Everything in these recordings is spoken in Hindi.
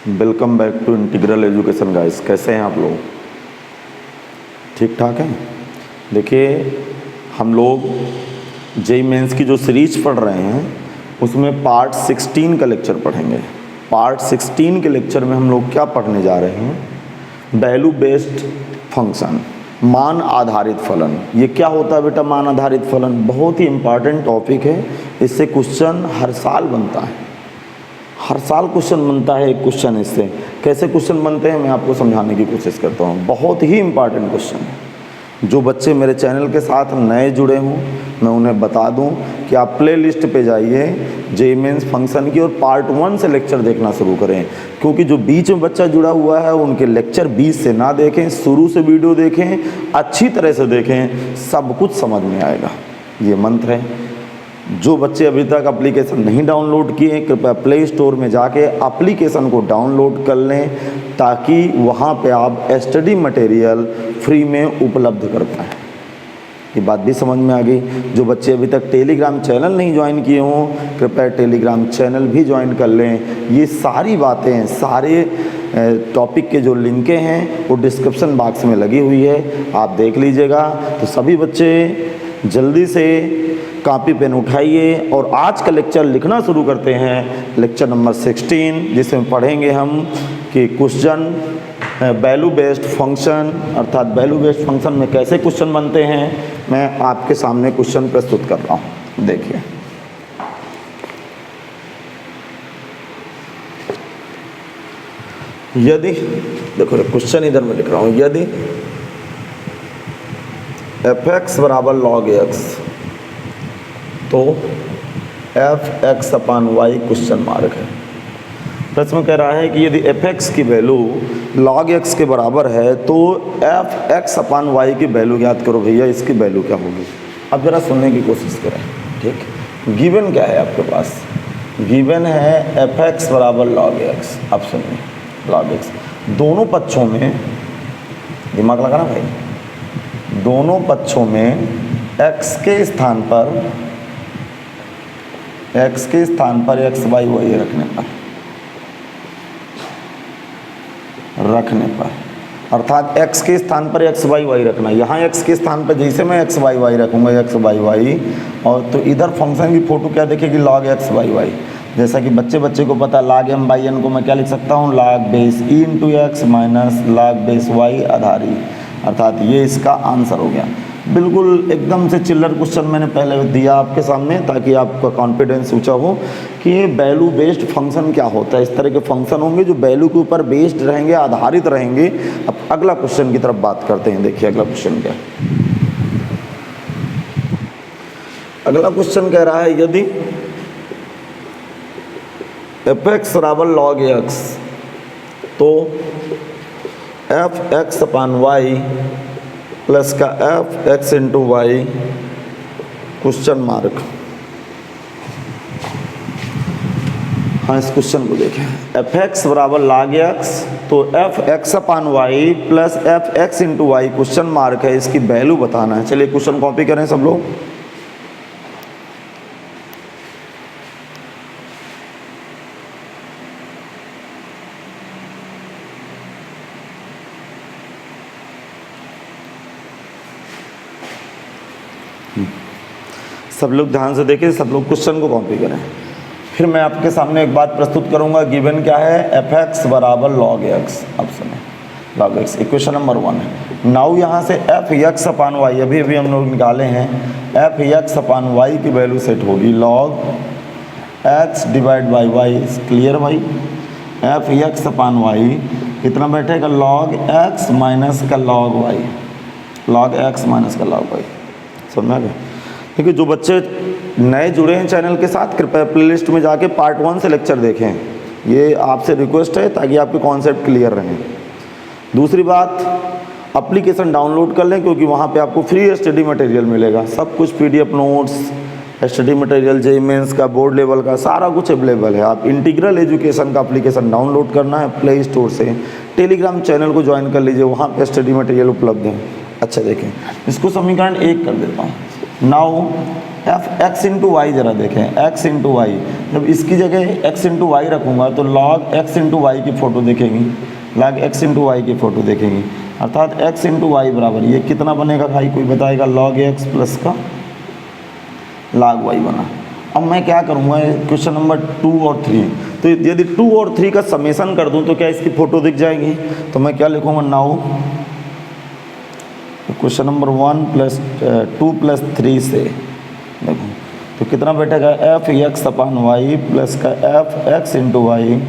Welcome back to Integral Education guys. कैसे हैं आप लोग? ठीक ठाक हैं। देखिए, हम लोग जेईई मेंस की जो सीरीज पढ़ रहे हैं उसमें पार्ट 16 का लेक्चर पढ़ेंगे। पार्ट 16 के लेक्चर में हम लोग क्या पढ़ने जा रहे हैं? वैल्यू बेस्ड फंक्शन, मान आधारित फलन। ये क्या होता है बेटा मान आधारित फलन? बहुत ही इम्पॉर्टेंट टॉपिक है। इससे क्वेश्चन हर साल बनता है, हर साल क्वेश्चन बनता है एक क्वेश्चन इससे। कैसे क्वेश्चन बनते हैं मैं आपको समझाने की कोशिश करता हूँ। बहुत ही इम्पॉर्टेंट क्वेश्चन है। जो बच्चे मेरे चैनल के साथ नए जुड़े हों मैं उन्हें बता दूं कि आप प्ले लिस्ट पे जाइए जेईई मेंस फंक्शन की और पार्ट 1 से लेक्चर देखना शुरू करें, क्योंकि जो बीच में बच्चा जुड़ा हुआ है उनके लेक्चर 20 से ना देखें, शुरू से वीडियो देखें, अच्छी तरह से देखें, सब कुछ समझ में आएगा। ये मंत्र है। जो बच्चे अभी तक एप्लीकेशन नहीं डाउनलोड किए कृपया प्ले स्टोर में जाके एप्लीकेशन को डाउनलोड कर लें, ताकि वहाँ पे आप स्टडी मटेरियल फ्री में उपलब्ध कर पाएँ। ये बात भी समझ में आ गई। जो बच्चे अभी तक टेलीग्राम चैनल नहीं ज्वाइन किए हों कृपया टेलीग्राम चैनल भी ज्वाइन कर लें। ये सारी बातें, सारे टॉपिक के जो लिंकें हैं वो डिस्क्रिप्शन बॉक्स में लगी हुई है, आप देख लीजिएगा। तो सभी बच्चे जल्दी से कॉपी पेन उठाइए और आज का लेक्चर लिखना शुरू करते हैं। लेक्चर नंबर 16 जिसमें पढ़ेंगे हम कि क्वेश्चन वैल्यू बेस्ड फंक्शन, अर्थात वैल्यू बेस्ड फंक्शन में कैसे क्वेश्चन बनते हैं। मैं आपके सामने क्वेश्चन प्रस्तुत कर रहा हूँ। देखिए, यदि देखो क्वेश्चन इधर में लिख रहा हूँ, यदि f(x) बराबर log x तो f(x) upon y question mark है। प्रश्न कह रहा है कि यदि f(x) की वैल्यू log x के बराबर है तो f(x) अपान y की वैल्यू ज्ञात करो। भैया इसकी वैल्यू क्या होगी? अब जरा सुनने की कोशिश करें। ठीक, गिवन क्या है आपके पास? गिवन है f(x) बराबर log x। अब सुनिए, log x दोनों पक्षों में, दिमाग लगाना भाई, दोनों पक्षों में x के स्थान पर x y y रखने पर अर्थात x के स्थान पर x y y रखना। यहाँ x के स्थान पर जैसे मैं x y y रखूँगा x y y, और तो इधर फंक्शन की फोटो क्या देखेगी? log x y y। जैसा कि बच्चे को पता log m बाई n को मैं क्या लिख सकता हूँ? log base e into x minus log base y आधारी। अर्थात ये इसका आंसर हो गया। बिल्कुल एकदम से चिल्लर क्वेश्चन मैंने पहले दिया आपके सामने, ताकि आपका कॉन्फिडेंस ऊंचा हो कि ये वैल्यू बेस्ड फंक्शन क्या होता है। इस तरह के फंक्शन होंगे जो वैल्यू के ऊपर बेस्ड रहेंगे, आधारित रहेंगे। अब अगला क्वेश्चन की तरफ बात करते हैं। देखिए अगला क्वेश्चन क्या है। अगला क्वेश्चन कह रहा है यदि f(x) बराबर log x तो f(x) अपान y प्लस का f(x) into y question mark. हाँ, इस क्वेश्चन को देखें। f(x) बराबर log x तो f(x) upon y plus f(x) into y question mark है। इसकी वैल्यू बताना है। चलिए क्वेश्चन कॉपी करें सब लोग। सब लोग ध्यान से देखें, सब लोग क्वेश्चन को कॉपी करें। फिर मैं आपके सामने एक बात प्रस्तुत करूंगा। गिवन क्या है? f(x) बराबर log x। अब सुने, log x इक्वेशन नंबर 1 है। नाउ यहाँ से f(x) अपान y अभी हम लोग निकाले हैं। f(x) अपान y की वैल्यू सेट होगी log x divide by y। Clear भाई? f(x) अपान y कितना बैठेगा? log x माइनस का log y, log x minus का log y। समझ में आ गया? देखिए, जो बच्चे नए जुड़े हैं चैनल के साथ कृपया प्लेलिस्ट में जाके पार्ट 1 से लेक्चर देखें। ये आपसे रिक्वेस्ट है ताकि आपके कॉन्सेप्ट क्लियर रहें। दूसरी बात, एप्लीकेशन डाउनलोड कर लें, क्योंकि वहाँ पे आपको फ्री स्टडी मटेरियल मिलेगा। सब कुछ PDF notes, study material, JEE mains का, बोर्ड लेवल का सारा कुछ अवेलेबल है। आप इंटीग्रल एजुकेशन का एप्लीकेशन डाउनलोड करना है प्ले स्टोर से। टेलीग्राम चैनल को ज्वाइन कर लीजिए, वहाँ पे स्टडी मटेरियल उपलब्ध है। अच्छा देखें, इसको समीकरण 1 कर देता हूँ। Now f x into y जरा देखें, एक्स इंटू वाई, जब इसकी जगह एक्स इंटू वाई रखूँगा तो लॉग एक्स इंटू वाई की फ़ोटो देखेंगी, लॉग एक्स इंटू वाई की फ़ोटो देखेंगी, अर्थात एक्स इंटू वाई बराबर ये कितना बनेगा भाई, कोई बताएगा, लॉग एक्स प्लस का लॉग वाई बना। अब मैं क्या करूँगा, क्वेश्चन नंबर 2 और 3, तो यदि 2 और 3 का समेसन कर दूँ तो क्या इसकी फ़ोटो दिख जाएगी, तो मैं क्या लिखूँगा, now question number 1 plus 2 plus 3 से देखो तो कितना बैठेगा, F X upon Y plus का F x into Y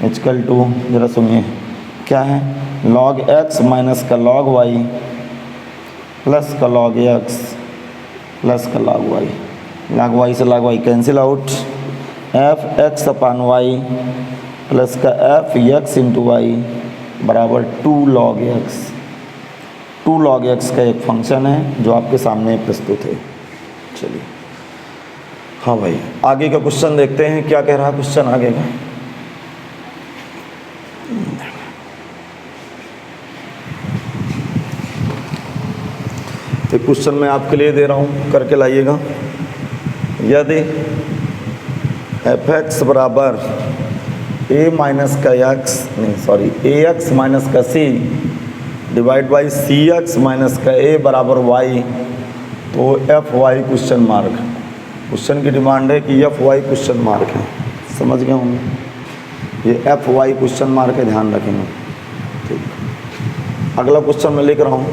equal to, जरा सुनिए क्या है, लॉग एक्स माइनस का लॉग वाई प्लस का लॉग एक्स प्लस का लॉग वाई, लॉग वाई से log Y cancel out, F X upon Y plus का एफ एक्स इंटू वाई बराबर 2 लॉग एक्स। 2 लॉग एक्स का एक फंक्शन है जो आपके सामने प्रस्तुत है। चलिए हाँ भाई, आगे का क्वेश्चन देखते हैं क्या कह रहा है क्वेश्चन आगे का। तो क्वेश्चन मैं आपके लिए दे रहा हूँ, करके लाइएगा। यदि एफ एक्स बराबर ए माइनस का एक्स ए एक्स माइनस का C divide by C X minus का ए बराबर वाई, तो F Y question mark. Question की डिमांड है कि एफ वाई क्वेश्चन मार्क है, समझ गए होंगे, ये एफ वाई क्वेश्चन मार्क है, ध्यान रखेंगे। ठीक, अगला क्वेश्चन मैं लिख रहा हूँ।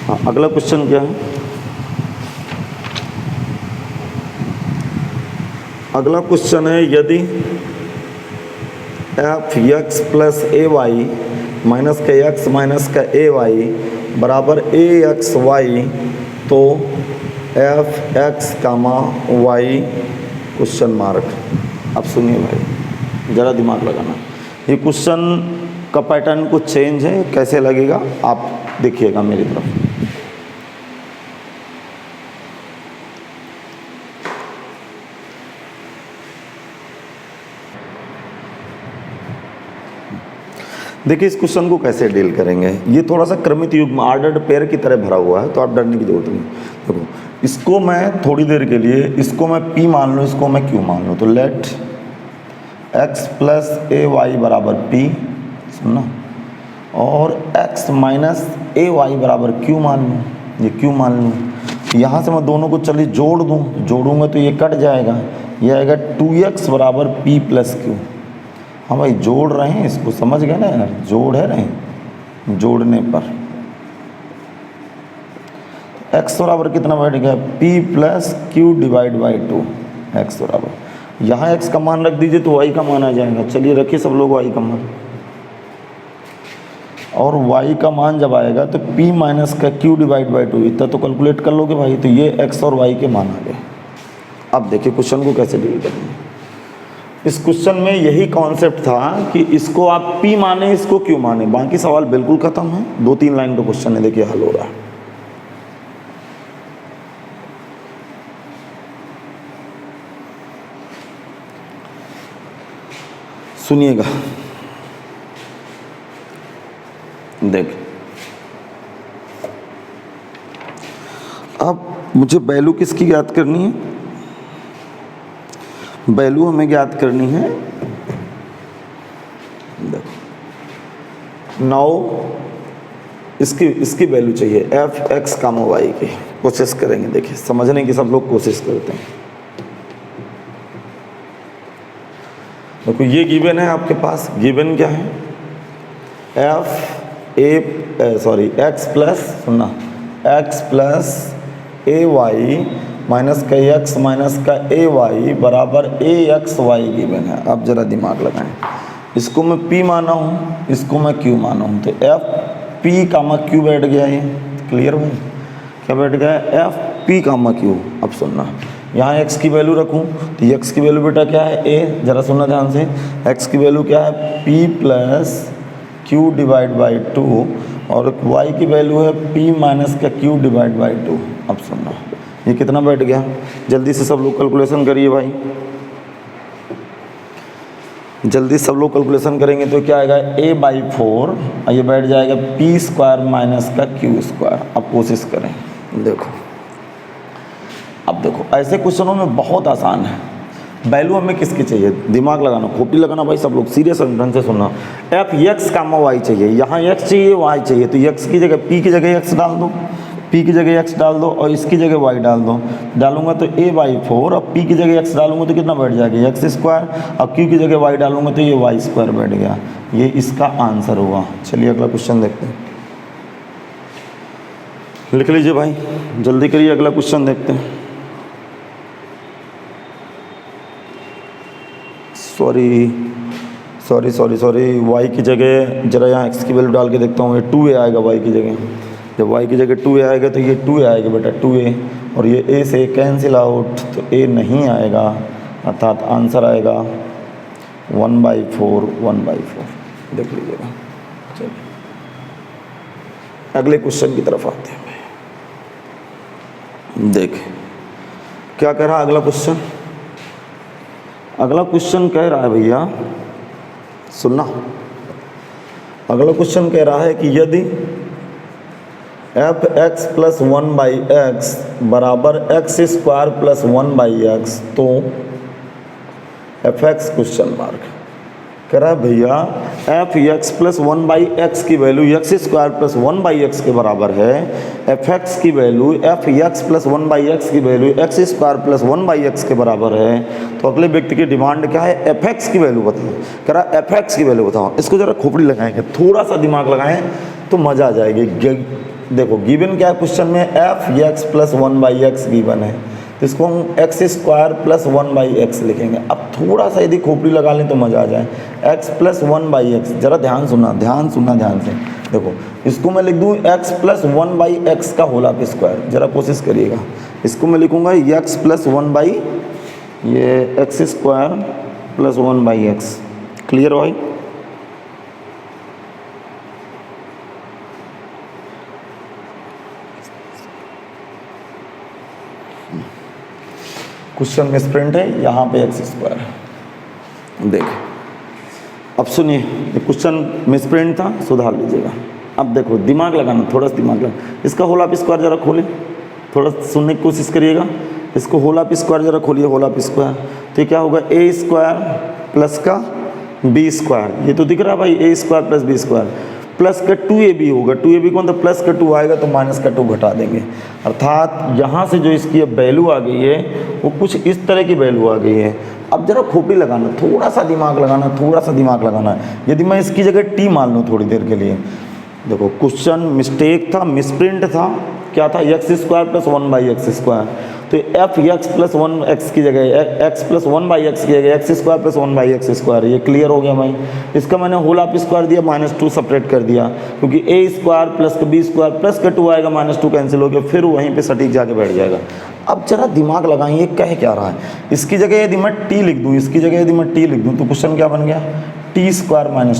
हाँ, अगला क्वेश्चन क्या है, अगला क्वेश्चन है यदि एफ एक्स प्लस ए वाई माइनस का एक्स माइनस का ए वाई बराबर ए एक्स वाई, तो F x comma y question mark. अब सुनिए भाई, ज़रा दिमाग लगाना, ये क्वेश्चन का पैटर्न कुछ चेंज है, कैसे लगेगा आप देखिएगा मेरी तरफ। देखिए इस क्वेश्चन को कैसे डील करेंगे, ये थोड़ा सा क्रमित युग्म आर्डर्ड पेयर की तरह भरा हुआ है, तो आप डरने की जरूरत नहीं। देखो इसको मैं थोड़ी देर के लिए, इसको मैं p मान लूँ, इसको मैं q मान लूँ, तो लेट x प्लस ए वाई बराबर p, सुनना, और x माइनस ए वाई बराबर q मान लूँ, ये q मान लूँ। यहाँ से मैं दोनों को चलिए जोड़ दूँ, जोड़ूंगा तो ये कट जाएगा, ये आएगा 2x बराबर p प्लस q। हाँ भाई जोड़ रहे हैं, इसको समझ गए ना यार, जोड़ है रहे, जोड़ने पर x बराबर कितना बैठ गया, p plus Q divide by 2, x बराबर, यहाँ x का मान रख दीजिए तो y का मान आ जाएगा। चलिए रखिए सब लोग y का मान, और y का मान जब आएगा तो p माइनस का q डिवाइड बाई 2, इतना तो कैलकुलेट कर लोगे भाई, तो ये x और y के मान आ गए। अब देखिए क्वेश्चन को कैसे डील करेंगे। इस क्वेश्चन में यही कॉन्सेप्ट था कि इसको आप P माने, इसको Q माने, बाकी सवाल बिल्कुल खत्म है। 2-3 लाइन का क्वेश्चन है, देखिए हल हो रहा है। सुनिएगा, देख अब मुझे वैल्यू किसकी याद करनी है, वैल्यू हमें ज्ञात करनी है, देखो नाउ इसकी वैल्यू चाहिए एफ एक्स कामा वाई की, कोशिश करेंगे, देखिए समझने की सब लोग कोशिश करते हैं। देखो ये गिवन है आपके पास, गिवन क्या है, एक्स प्लस, सुनना, एक्स प्लस ए वाई माइनस का एक्स माइनस का ए वाई बराबर ए एक्स वाई गिवन है। अब जरा दिमाग लगाएं, इसको मैं p माना हूँ, इसको मैं q माना हूँ, तो एफ पी कामा क्यू बैठ गया, ये क्लियर भाई, क्या बैठ गया, एफ पी कामा क्यू। अब सुनना, यहाँ x की वैल्यू रखूँ तो x की वैल्यू बेटा क्या है, a, जरा सुनना ध्यान से, x की वैल्यू क्या है, p plus Q divide by 2, और y की वैल्यू है p माइनस का q डिवाइड बाई 2। अब सुनना, ये कितना बैठ गया, जल्दी से सब लोग कैलकुलेशन करिए भाई। जल्दी सब लोग कैलकुलेशन करेंगे तो क्या आएगा a/4 और ये बैठ जाएगा p² माइनस का q²। अब कोशिश करें, देखो अब देखो ऐसे क्वेश्चनों में बहुत आसान है। वैल्यू हमें किसकी चाहिए, दिमाग लगाना, खोपड़ी लगाना भाई, सब लोग सीरियस ढंग से सुनना। एफ एक्स कामा वाई चाहिए, यहाँ एक्स चाहिए वाई चाहिए, तो एक्स की जगह पी की जगह एक्स डाल दो, पी की जगह एक्स डाल दो और इसकी जगह वाई डाल दो। डालूंगा तो a/4 और पी की जगह एक्स डालूंगा तो कितना बैठ जाएगा x² और q की जगह वाई डालूंगा तो ये y² बैठ गया। ये इसका आंसर होगा। चलिए अगला क्वेश्चन देखते हैं, लिख लीजिए भाई, जल्दी करिए, अगला क्वेश्चन देखते हैं। सॉरी वाई की जगह जरा यहाँ एक्स की वैल्यू डाल के देखता हूँ, ये 2a आएगा वाई की जगह। जब y की जगह 2a आएगा तो ये 2a आएगा बेटा 2a, और ये a से कैंसिल आउट तो a नहीं आएगा, अर्थात आंसर आएगा 1/4 1/4। देख लीजिएगा। चलिए अगले क्वेश्चन की तरफ आते हैं। देख क्या कह रहा है अगला क्वेश्चन। अगला क्वेश्चन कह रहा है भैया, सुनना, अगला क्वेश्चन कह रहा है कि यदि f(x + 1/x) बराबर x² + 1/x तो f(x) क्वेश्चन मार्क कह रहा है भैया f(x + 1/x) की वैल्यू x² + 1/x के बराबर है, f(x) की वैल्यू f(x + 1/x) की वैल्यू x² + 1/x के बराबर है, तो अगले व्यक्ति की डिमांड क्या है, f(x) की वैल्यू बताओ। कह रहा है f(x) की वैल्यू बताओ। इसको जरा खोपड़ी लगाएंगे, थोड़ा सा दिमाग लगाएं तो मजा आ जाएगी। देखो गिवन क्या है क्वेश्चन में, f(x + 1/x) गिवन है, तो इसको हम x² + 1/x लिखेंगे। अब थोड़ा सा यदि खोपड़ी लगा लें तो मज़ा आ जाए। x + 1/x, जरा ध्यान सुनना ध्यान से। देखो इसको मैं लिख दूँ x + 1/x का होल स्क्वायर, जरा कोशिश करिएगा। इसको मैं लिखूँगा x + 1/, ये x² + 1/x। क्लियर भाई। क्वेश्चन में स्प्रिंट है, यहाँ पे x²। देख अब सुनिए, ये क्वेश्चन में स्प्रिंट था, सुधार लीजिएगा। अब देखो दिमाग लगाना, थोड़ा सा दिमाग लगा, इसका होल स्क्वायर जरा खोलिए, थोड़ा सुनने की कोशिश करिएगा। इसको होल स्क्वायर जरा खोलिए, होल स्क्वायर, तो क्या होगा a² प्लस का b², ये तो दिख रहा है भाई, a² + b², प्लस का 2ab होगा, 2ab को मतलब प्लस का 2 आएगा तो माइनस का 2 घटा देंगे, अर्थात यहाँ से जो इसकी वैल्यू आ गई है वो कुछ इस तरह की वैल्यू आ गई है। अब जरा खोपड़ी लगाना, थोड़ा सा दिमाग लगाना। यदि मैं इसकी जगह t मान लूँ थोड़ी देर के लिए, देखो क्वेश्चन मिस्टेक था, मिसप्रिंट था, क्या था, x² + 1/x², तो f(x + 1x) की जगह x + 1/x की जगह x² + 1/x², ये क्लियर हो गया भाई। इसका मैंने होल स्क्वायर दिया, -2 सेपरेट कर दिया, क्योंकि a² प्लस का b² प्लस का 2 आएगा, -2 कैंसिल हो गया, फिर वहीं पे सटीक जाके बैठ जाएगा। अब जरा दिमाग लगाइए, कह क्या रहा है। इसकी जगह यदि मैं t लिख दूँ, तो क्वेश्चन क्या बन गया, t²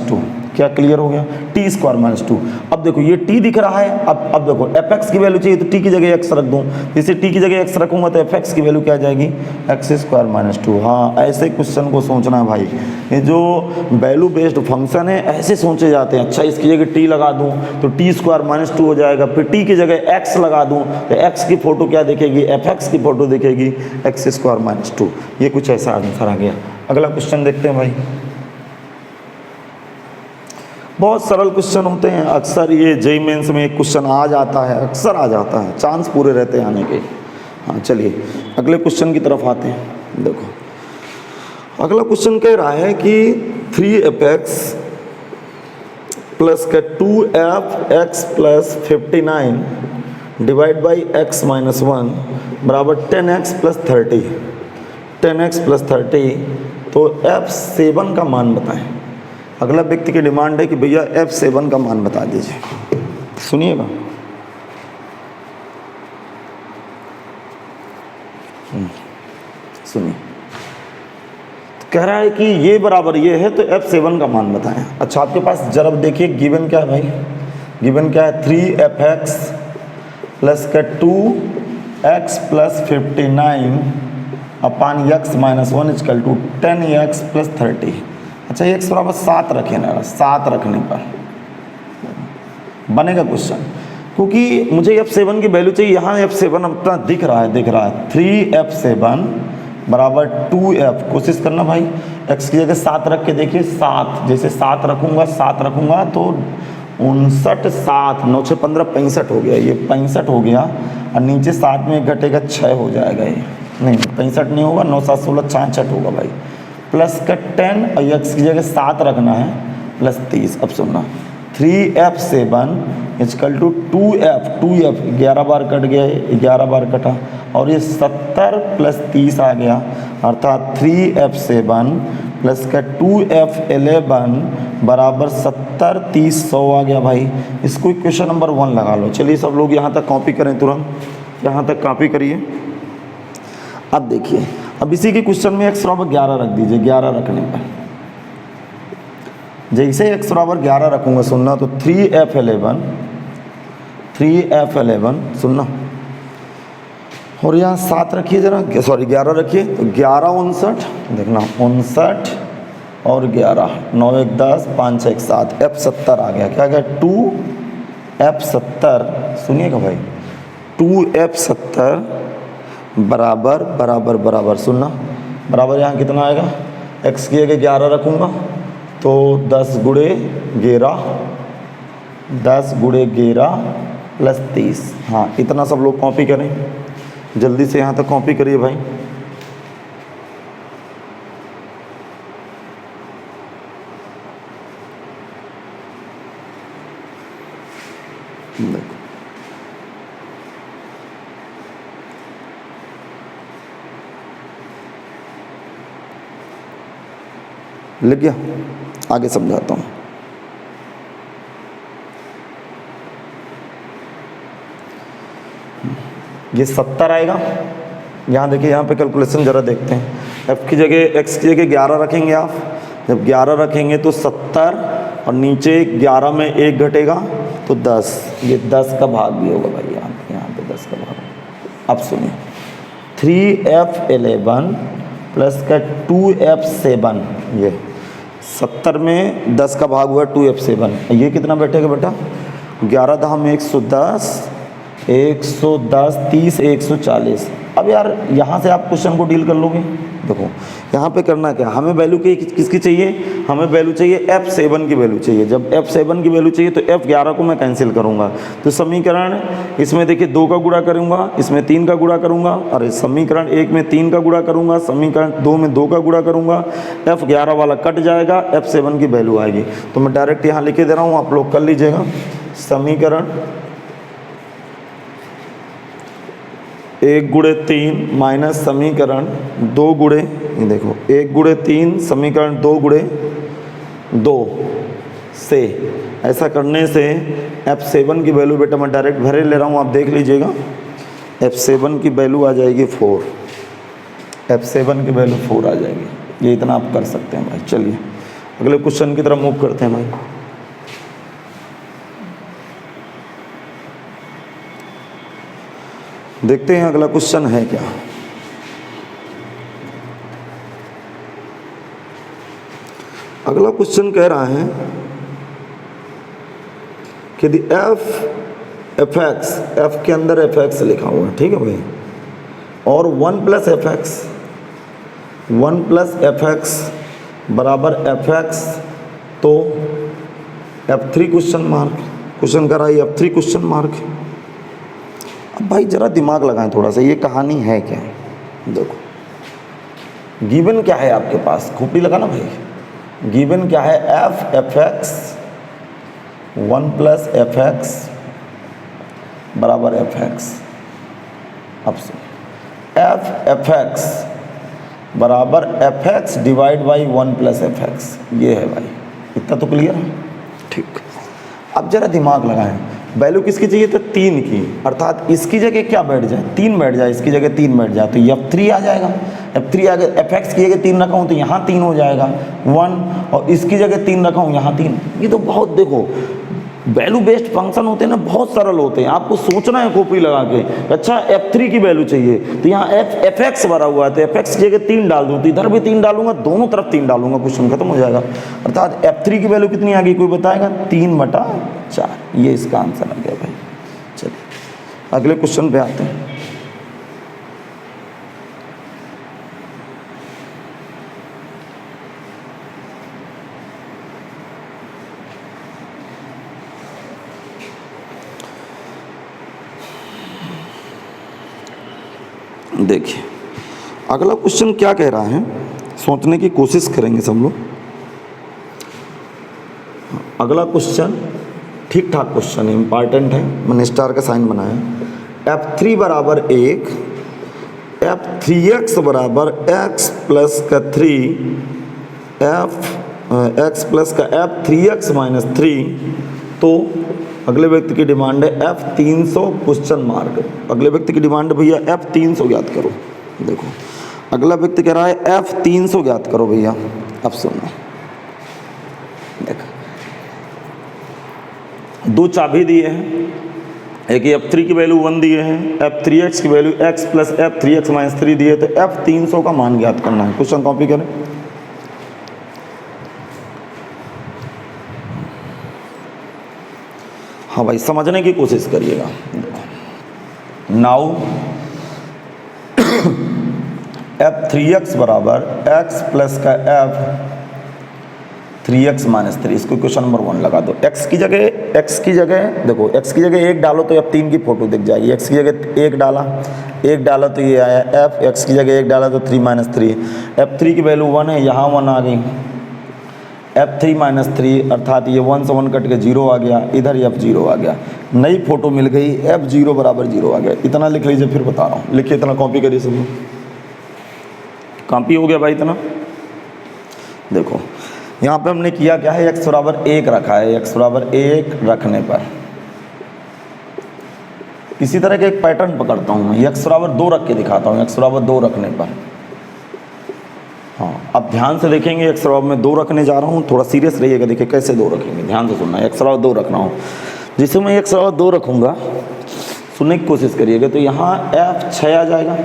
- 2। क्या क्लियर हो गया, t² - 2। अब देखो ये t दिख रहा है, अब देखो f(x) की वैल्यू चाहिए तो t की जगह x रख दूँ, इसे t की जगह x रखूँगा तो f(x) की वैल्यू क्या आ जाएगी, x² - 2। हाँ ऐसे क्वेश्चन को सोचना है भाई, ये जो वैल्यू बेस्ड फंक्शन है ऐसे सोचे जाते हैं। अच्छा इसकी जगह t लगा दूँ तो t² - 2 हो जाएगा, फिर t की जगह x लगा दूँ तो x की फोटो क्या दिखेगी, f(x) की फोटो दिखेगी, x² - 2। ये कुछ ऐसा आंसर आ गया। अगला क्वेश्चन देखते हैं भाई, बहुत सरल क्वेश्चन होते हैं, अक्सर ये जेईई मेंस में एक क्वेश्चन आ जाता है, अक्सर आ जाता है, चांस पूरे रहते हैं आने के। हाँ चलिए अगले क्वेश्चन की तरफ आते हैं। देखो अगला क्वेश्चन कह रहा है कि 3f(x) प्लस का 2f(x + 59 डिवाइड बाई x - 1 बराबर 10x + 30, 10x + 30, तो f7 का मान बताएं। अगला व्यक्ति की डिमांड है कि भैया f7 का मान बता दीजिए। सुनिएगा, सुनिए, तो कह रहा है कि ये बराबर ये है तो f7 का मान बताएं। अच्छा आपके पास जरा देखिए गिवन क्या है भाई, गिवन क्या है, 3f(x) प्लस का 2x + 59 अपान x - 1 = 10x + 30। अच्छा x बराबर 7 रखे ना, 7 रखने पर बनेगा क्वेश्चन, क्योंकि मुझे f7 की वैल्यू चाहिए। यहाँ f7 अपना दिख रहा है 3f7 बराबर 2f। कोशिश करना भाई, x की जगह 7 रख के देखिए, 7 जैसे 7 रखूँगा तो 59 7 9 6 15 65 हो गया, ये 65 हो गया, और नीचे 7 में घटेगा 6 हो जाएगा, ये नहीं 65 नहीं होगा, 9 7 16 66 होगा भाई, प्लस का 10 और x की जगह 7 रखना है प्लस 30। अब सुनना 3f7 is equal to 2f 11 bar cut गया, 11 बार कटा, और ये 70 प्लस 30 आ गया, अर्थात 3f7 प्लस का 2f11 बराबर 70 30 100 आ गया भाई। इसको क्वेश्चन नंबर 1 लगा लो। चलिए सब लोग यहाँ तक कॉपी करें, तुरंत यहाँ तक कॉपी करिए। अब देखिए, अब इसी के क्वेश्चन में x बराबर 11 रख दीजिए। 11 रखने पर जैसे x बराबर 11 रखूँगा, सुनना, तो 3f11 सुनना, और यहाँ 7 रखिए जरा, सॉरी 11 रखिए, तो 11 59, देखना 59 और 11 9 1 10 5 6 7 f70 आ गया। क्या गया? 2f70, सुनिएगा भाई, 2f70 बराबर बराबर बराबर, सुनना, बराबर यहाँ कितना आएगा? x की जगह 11 रखूँगा तो 10 गुणे 11 प्लस 30। हाँ, इतना सब लोग कॉपी करें, जल्दी से यहाँ तक कॉपी करिए भाई। देखो, लिख गया? आगे समझाता हूँ। ये 70 आएगा। यहाँ देखिए, यहाँ पे कैलकुलेशन ज़रा देखते हैं। f की जगह x की जगह 11 रखेंगे आप, जब 11 रखेंगे तो 70, और नीचे 11 में 1 घटेगा तो 10, ये 10 का भाग भी होगा भाई, यहाँ पे 10 का भाग। अब सुनिए, 3f11 प्लस का 2f7, ये 70 में 10 का भाग हुआ 2f7, ये कितना बैठेगा बेटा? 11 दहा में 110, 30 140। अब यार यहाँ से आप क्वेश्चन को डील कर लोगे। देखो यहाँ पे करना क्या, हमें वैल्यू किसकी चाहिए? हमें वैल्यू चाहिए f7 की वैल्यू चाहिए। जब f7 की वैल्यू चाहिए तो f11 को मैं कैंसिल करूँगा, तो समीकरण इसमें देखिए 2 का गुणा करूँगा, इसमें 3 का गुणा करूँगा, अरे समीकरण 1 में 3 का गुणा करूँगा, समीकरण 2 में 2 का गुणा करूँगा, f11 वाला कट जाएगा, f7 की वैल्यू आएगी। तो मैं डायरेक्ट यहाँ लिखे दे रहा हूँ, आप लोग कर लीजिएगा। समीकरण 1 गुणे 3 माइनस समीकरण 2 गुणे, ये देखो 1 गुणे 3 समीकरण 2 गुणे 2 से, ऐसा करने से f7 की वैल्यू बेटा मैं डायरेक्ट भरे ले रहा हूँ, आप देख लीजिएगा। f7 की वैल्यू आ जाएगी 4, f7 की वैल्यू 4 आ जाएगी। ये इतना आप कर सकते हैं भाई। चलिए अगले क्वेश्चन की तरफ मूव करते हैं भाई। देखते हैं अगला क्वेश्चन है क्या। अगला क्वेश्चन कह रहा है कि दी f के अंदर f लिखा हुआ है, ठीक है भाई, और 1 प्लस f बराबर f, तो f3 क्वेश्चन मार्क, क्वेश्चन कर रहा है f3 क्वेश्चन मार्क। अब भाई जरा दिमाग लगाएं थोड़ा सा, ये कहानी है क्या? देखो गिवन क्या है आपके पास, खूटी लगा ना भाई। गिवन क्या है? f(x) 1 प्लस f(x) बराबर f(x). अब f(x) बराबर f(x) divide by 1 plus f(x), ये है भाई। इतना तो क्लियर है? ठीक। अब जरा दिमाग लगाएं, वैल्यू किसकी चाहिए? तो 3 की, अर्थात इसकी जगह क्या बैठ जाए? 3 बैठ जाए, इसकी जगह 3 बैठ जाए तो f3 आ जाएगा। f3 आ गया, f(x) की जगह 3 रखा हूँ तो यहाँ 3 हो जाएगा 1, और इसकी जगह 3 रखा हूँ यहाँ 3। ये तो बहुत, देखो वैल्यू बेस्ड फंक्शन होते हैं ना, बहुत सरल होते हैं, आपको सोचना है कॉपी लगा के, अच्छा f3 की वैल्यू चाहिए तो यहाँ fx भरा हुआ है तो fx की जगह 3 डाल दूँ, तो इधर भी 3 डालूंगा, दोनों तरफ 3 डालूंगा, क्वेश्चन खत्म हो जाएगा। अर्थात f3 की वैल्यू कितनी आ गई, कोई बताएगा? 3/4, ये इसका आंसर आ गया भाई। चलिए अगले क्वेश्चन पे आते हैं। देखिए अगला क्वेश्चन क्या कह रहा है, सोचने की कोशिश करेंगे सब लोग। अगला क्वेश्चन ठीक ठाक क्वेश्चन है, इंपॉर्टेंट है, मैंने स्टार का साइन बनाया। f3 बराबर 1, f3x बराबर x प्लस का 3, x प्लस का f3x माइनस 3। तो अगले व्यक्ति की डिमांड है f300 क्वेश्चन मार्क। अगले व्यक्ति की डिमांड है भैया f300 ज्ञात करो। देखो अगला व्यक्ति कह रहा है f300 ज्ञात करो भैया। अब सुनो, देखो दो चाबी दिए हैं, एक f3 की वैल्यू 1 दिए हैं, f3x की value x plus f3x minus 3 दिए, तो f300 का मान ज्ञात करना है। क्वेश्चन कॉपी करें। हाँ भाई समझने की कोशिश करिएगा। नाउ f3x बराबर x प्लस का f3x माइनस 3, इसको क्वेश्चन नंबर 1 लगा दो। x की जगह देखो, x की जगह 1 डालो तो f3 की फोटो दिख जाएगी। x की जगह 1 डाला तो ये आया f, x की जगह 1 डाला तो 3 माइनस 3, f3 की वैल्यू 1 है, यहाँ 1 आ गई, f3 माइनस 3 अर्थात ये 1 से 1 कट के 0 आ गया, इधर f0 आ गया, नई फोटो मिल गई, f0 बराबर 0 आ गया। इतना लिख लीजिए, फिर बता रहा हूँ, लिखिए, इतना कॉपी करिए सब लोग। कॉपी हो गया भाई इतना। देखो यहाँ पे हमने किया क्या है, x बराबर 1 रखा है, x बराबर 1 रखने पर इसी तरह का एक पैटर्न पकड़ता हूँ मैं, x बराबर 2 रख के दिखाता हूँ, x बराबर 2 रखने पर। हाँ अब ध्यान से देखेंगे, x बराबर मैं 2 रखने जा रहा हूँ, थोड़ा सीरियस रहिएगा, देखिए कैसे 2 रखेंगे, ध्यान से सुनना। x बराबर 2 रख रहा हूँ, जिसे मैं x बराबर 2 रखूँगा, सुनने की कोशिश करिएगा। तो यहाँ f6 आ जाएगा,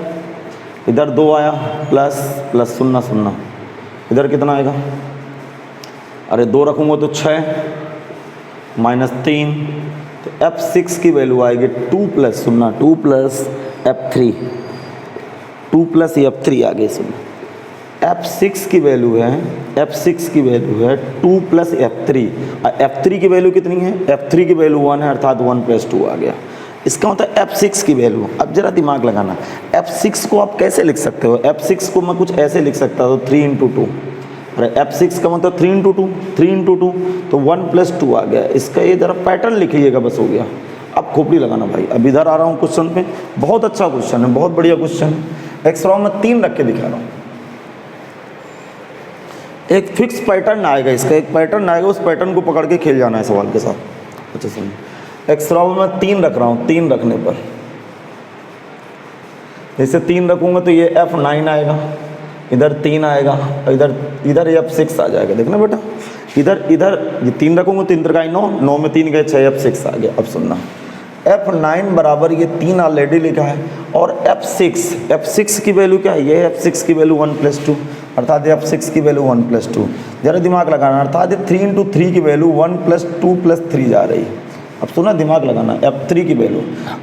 इधर 2 आया, प्लस प्लस 0 इधर कितना आएगा, अरे 2 रखूँगा तो 6 माइनस 3, तो f6 की वैल्यू आएगी 2 plus 0, 2 plus f3, 2 plus f3 आ गई। सुनो f6 की वैल्यू है, f6 की वैल्यू है 2 प्लस f3, f3 की वैल्यू कितनी है, f3 की वैल्यू 1 है, अर्थात 1 प्लस 2 आ गया। इसका मतलब f6 की वैल्यू, अब जरा दिमाग लगाना, f6 को आप कैसे लिख सकते हो, f6 को मैं कुछ ऐसे लिख सकता हूँ 3 इंटू 2, अरे f6 का मतलब 3 इंटू 2, 3 इंटू 2 तो 1 प्लस 2 आ गया। इसका ये जरा पैटर्न लिखिएगा, बस हो गया। अब खोपड़ी लगाना भाई। अब इधर आ रहा हूँ क्वेश्चन पे, बहुत अच्छा क्वेश्चन है, बहुत बढ़िया क्वेश्चन है। एक्स रॉ में 3 रख के दिखा रहा हूँ, एक फिक्स पैटर्न आएगा, इसका एक पैटर्न आएगा, उस पैटर्न को पकड़ के खेल जाना है सवाल के साथ। अच्छा सुनिए, एक्स रॉ में 3 रख रहा हूँ, 3 रखने पर जैसे 3 रखूँगा तो ये f9 आएगा, इधर 3 आएगा, इधर f6 आ जाएगा। देखना बेटा, इधर ये 3 रखूँगा तो इंटर का 9 में 3 गए 6, f6 आ गया। अब सुनना, f9 बराबर ये 3 ऑलरेडी लिखा है, और f6 की वैल्यू क्या है, ये f6 की वैल्यू 1 प्लस 2, अर्थात f6 की वैल्यू 1 प्लस 2। जरा दिमाग लगाना, अर्थात 3 इंटू 3 की वैल्यू 1 प्लस 2 प्लस 3 जा रही है। अब सुना, दिमाग लगाना, f3 की वैल्यू,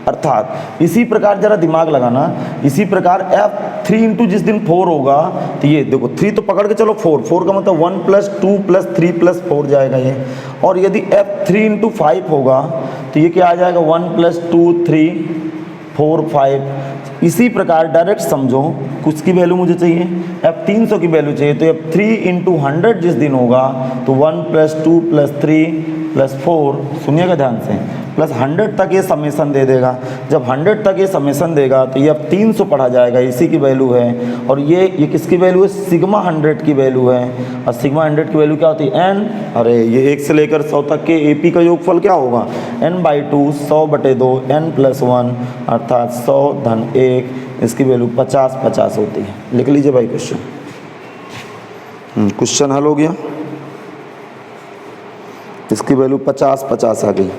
अर्थात इसी प्रकार जरा दिमाग लगाना, इसी प्रकार f3 इंटू जिस दिन 4 होगा तो ये देखो 3 तो पकड़ के चलो, 4 का मतलब 1 प्लस 2 प्लस 3 प्लस 4 जाएगा ये। और यदि f3 इंटू 5 होगा तो ये क्या आ जाएगा, 1 प्लस 2 3 4 5। इसी प्रकार डायरेक्ट समझो, कुछ की वैल्यू मुझे चाहिए, f300 की वैल्यू चाहिए, तो f3 इंटू 100 जिस दिन होगा तो 1 प्लस 2 प्लस 3 प्लस 4, सुनिएगा ध्यान से, प्लस 100 तक ये समेसन दे देगा। जब 100 तक ये समेसन देगा तो ये अब 300 पढ़ा जाएगा, इसी की वैल्यू है। और ये किसकी वैल्यू है, सिग्मा 100 की वैल्यू है। और सिग्मा 100 की वैल्यू क्या होती है, n, अरे ये 1 से लेकर 100 तक के AP का योगफल क्या होगा, n/2 100/2 n प्लस 1, अर्थात 100 धन 1, इसकी वैल्यू 50 होती है। लिख लीजिए भाई क्वेश्चन। क्वेश्चन हल हो गया। इसकी वैल्यू 50 आ गई।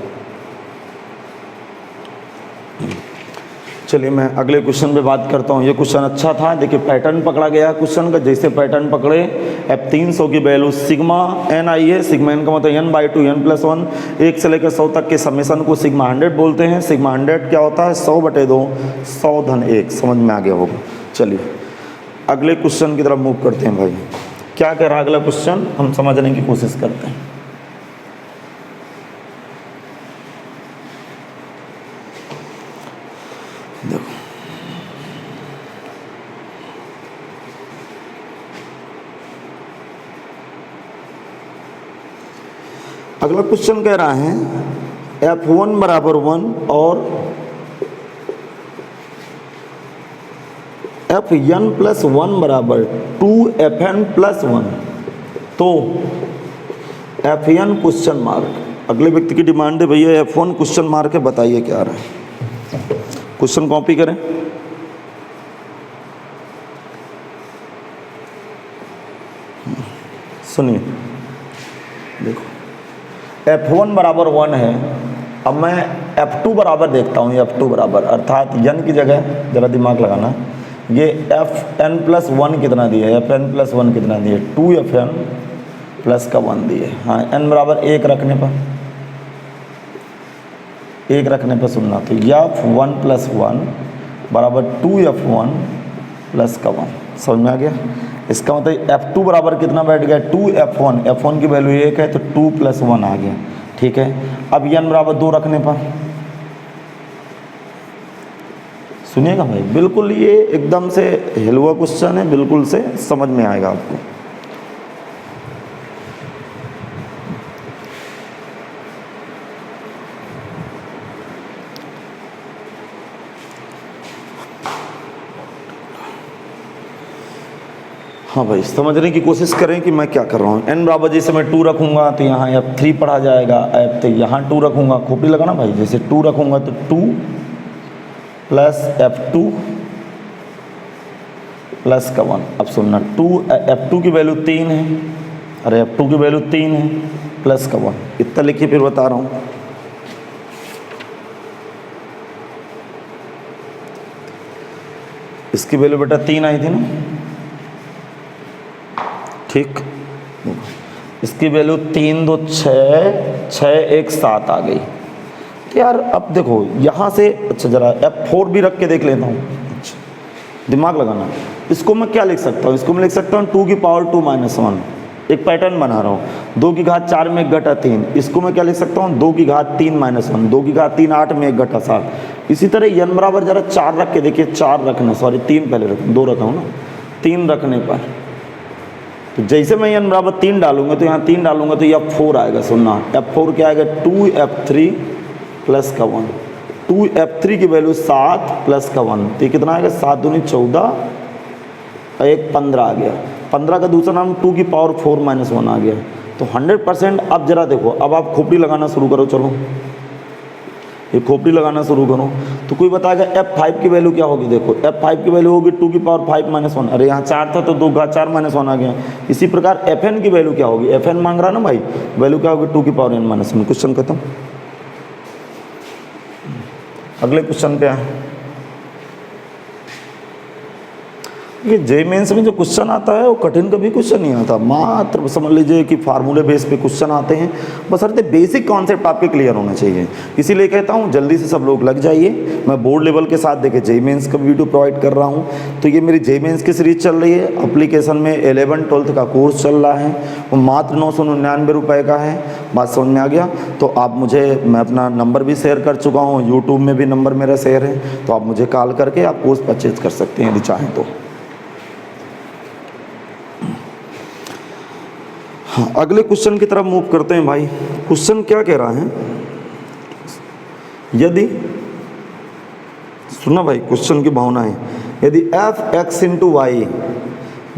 चलिए मैं अगले क्वेश्चन पे बात करता हूँ। ये क्वेश्चन अच्छा था, देखिए पैटर्न पकड़ा गया क्वेश्चन का। जैसे पैटर्न पकड़े, F300 की वैल्यू सिग्मा n आई है। सिग्मा n का मतलब n/2 n+1, 1 से लेकर 100 तक के समेशन को सिग्मा 100 बोलते हैं। सिग्मा 100 क्या होता है? 100/2, 100-1। समझ में आ गया होगा। चलिए अगले क्वेश्चन की तरफ मूव करते हैं भाई। क्या कह रहा है अगला क्वेश्चन, हम समझने की कोशिश करते हैं। देखो अगला क्वेश्चन कह रहा है F1 बराबर 1 और Fn+1 बराबर 2Fn+1। तो Fn क्वेश्चन मार्क, अगले व्यक्ति की डिमांड है भैया F1 क्वेश्चन मार्क है, बताइए क्या आ रहा है। क्वेश्चन कॉपी करें। सुनिए, देखो F1 बराबर 1 है। अब मैं F2 बराबर देखता हूँ। F2 बराबर अर्थात n की जगह जरा दिमाग लगाना, ये Fn+1 कितना दिया है? Fn+1 कितना दिया है? 2Fn+1 दिए। हाँ, n बराबर 1 रखने पर, 1 रखने पर सुनना, तो F1+1 बराबर 2F1+1। समझ में आ गया? इसका मतलब F2 बराबर कितना बैठ गया? 2F1। F1 की वैल्यू 1 है तो 2+1 आ गया। ठीक है, अब n बराबर 2 रखने पर, सुनिएगा भाई, बिल्कुल ये एकदम से हिलवा क्वेश्चन है, बिल्कुल से समझ में आएगा आपको। हाँ भाई, समझने की कोशिश करें कि मैं क्या कर रहा हूँ। n बराबर जैसे मैं 2 रखूँगा तो यहाँ F3 पढ़ा जाएगा, F तो यहाँ 2 रखूँगा, खोपड़ी लगाना भाई, जैसे 2 रखूँगा तो 2 प्लस F2 प्लस का 1। अब सुनना, F2 की वैल्यू 3 है, अरे F2 की वैल्यू 3 है प्लस का 1, इतना लिखिए फिर बता रहा हूँ। इसकी वैल्यू बेटा 3 आई थी ना, ठीक। इसकी वैल्यू 3 2 6 6 1 7 आ गई। तो यार अब देखो यहाँ से, अच्छा जरा F4 भी रख के देख लेता हूँ। अच्छा दिमाग लगाना, इसको मैं क्या लिख सकता हूँ? इसको मैं लिख सकता हूँ 2 की पावर 2 माइनस 1। एक पैटर्न बना रहा हूँ, 2 की घात 4 में 1 घटा 3। इसको मैं क्या लिख सकता हूँ? 2 की घात 3 माइनस 1। 2 की घात 3 8 में 1 घटा 7। इसी तरह n बराबर जरा 4 रख के देखिए, 4 रखना, सॉरी 3 पहले रख, 2 रखा हूँ ना, 3 रखने पर तो जैसे मैं n बराबर 3 डालूंगा तो यहाँ 3 डालूंगा तो F4 आएगा। सुनना, F4 क्या आएगा? 2F3 प्लस का 1। 2F3 की वैल्यू 7 प्लस का 1, तो ये कितना आएगा? 7 दूनी 14 और 1 15 आ गया। 15 का दूसरा नाम 2 की पावर 4 माइनस 1 आ गया। तो 100%। अब जरा देखो, अब आप खोपड़ी लगाना शुरू करो। चलो ये खोपड़ी लगाना शुरू करो तो कोई बताएगा F5 की वैल्यू क्या होगी? देखो F5 की वैल्यू होगी 2 की पावर 5 माइनस 1। अरे यहाँ 4 था तो 2 घात 4 माइनस 1 आ गया। इसी प्रकार Fn की वैल्यू क्या होगी? Fn मांग रहा ना भाई, वैल्यू क्या होगी? 2 की पावर n माइनस 1। क्वेश्चन खत्म। अगले क्वेश्चन पे आए। ये जेईई मेंस में जो क्वेश्चन आता है वो कठिन कभी क्वेश्चन नहीं आता, मात्र समझ लीजिए कि फार्मूले बेस पे क्वेश्चन आते हैं, बस हर बेसिक कॉन्सेप्ट आपके क्लियर होना चाहिए। इसीलिए कहता हूँ जल्दी से सब लोग लग जाइए। मैं बोर्ड लेवल के साथ देखिए जेईई मेंस का वीडियो प्रोवाइड कर रहा हूँ। तो ये मेरी जेईई मेंस की सीरीज चल रही है, एप्लीकेशन में 11-12 का कोर्स चल रहा है, वो मात्र 999 रुपये का है। बात समझ में आ गया? तो आप मुझे, मैं अपना नंबर भी शेयर कर चुका हूँ, यूट्यूब में भी नंबर मेरा शेयर है, तो आप मुझे कॉल करके आप कोर्स परचेज कर सकते हैं यदि चाहें तो। हाँ, अगले क्वेश्चन की तरफ मूव करते हैं भाई। क्वेश्चन क्या कह रहा है? यदि, सुना भाई क्वेश्चन की भावना है, यदि f(x) इंटू वाई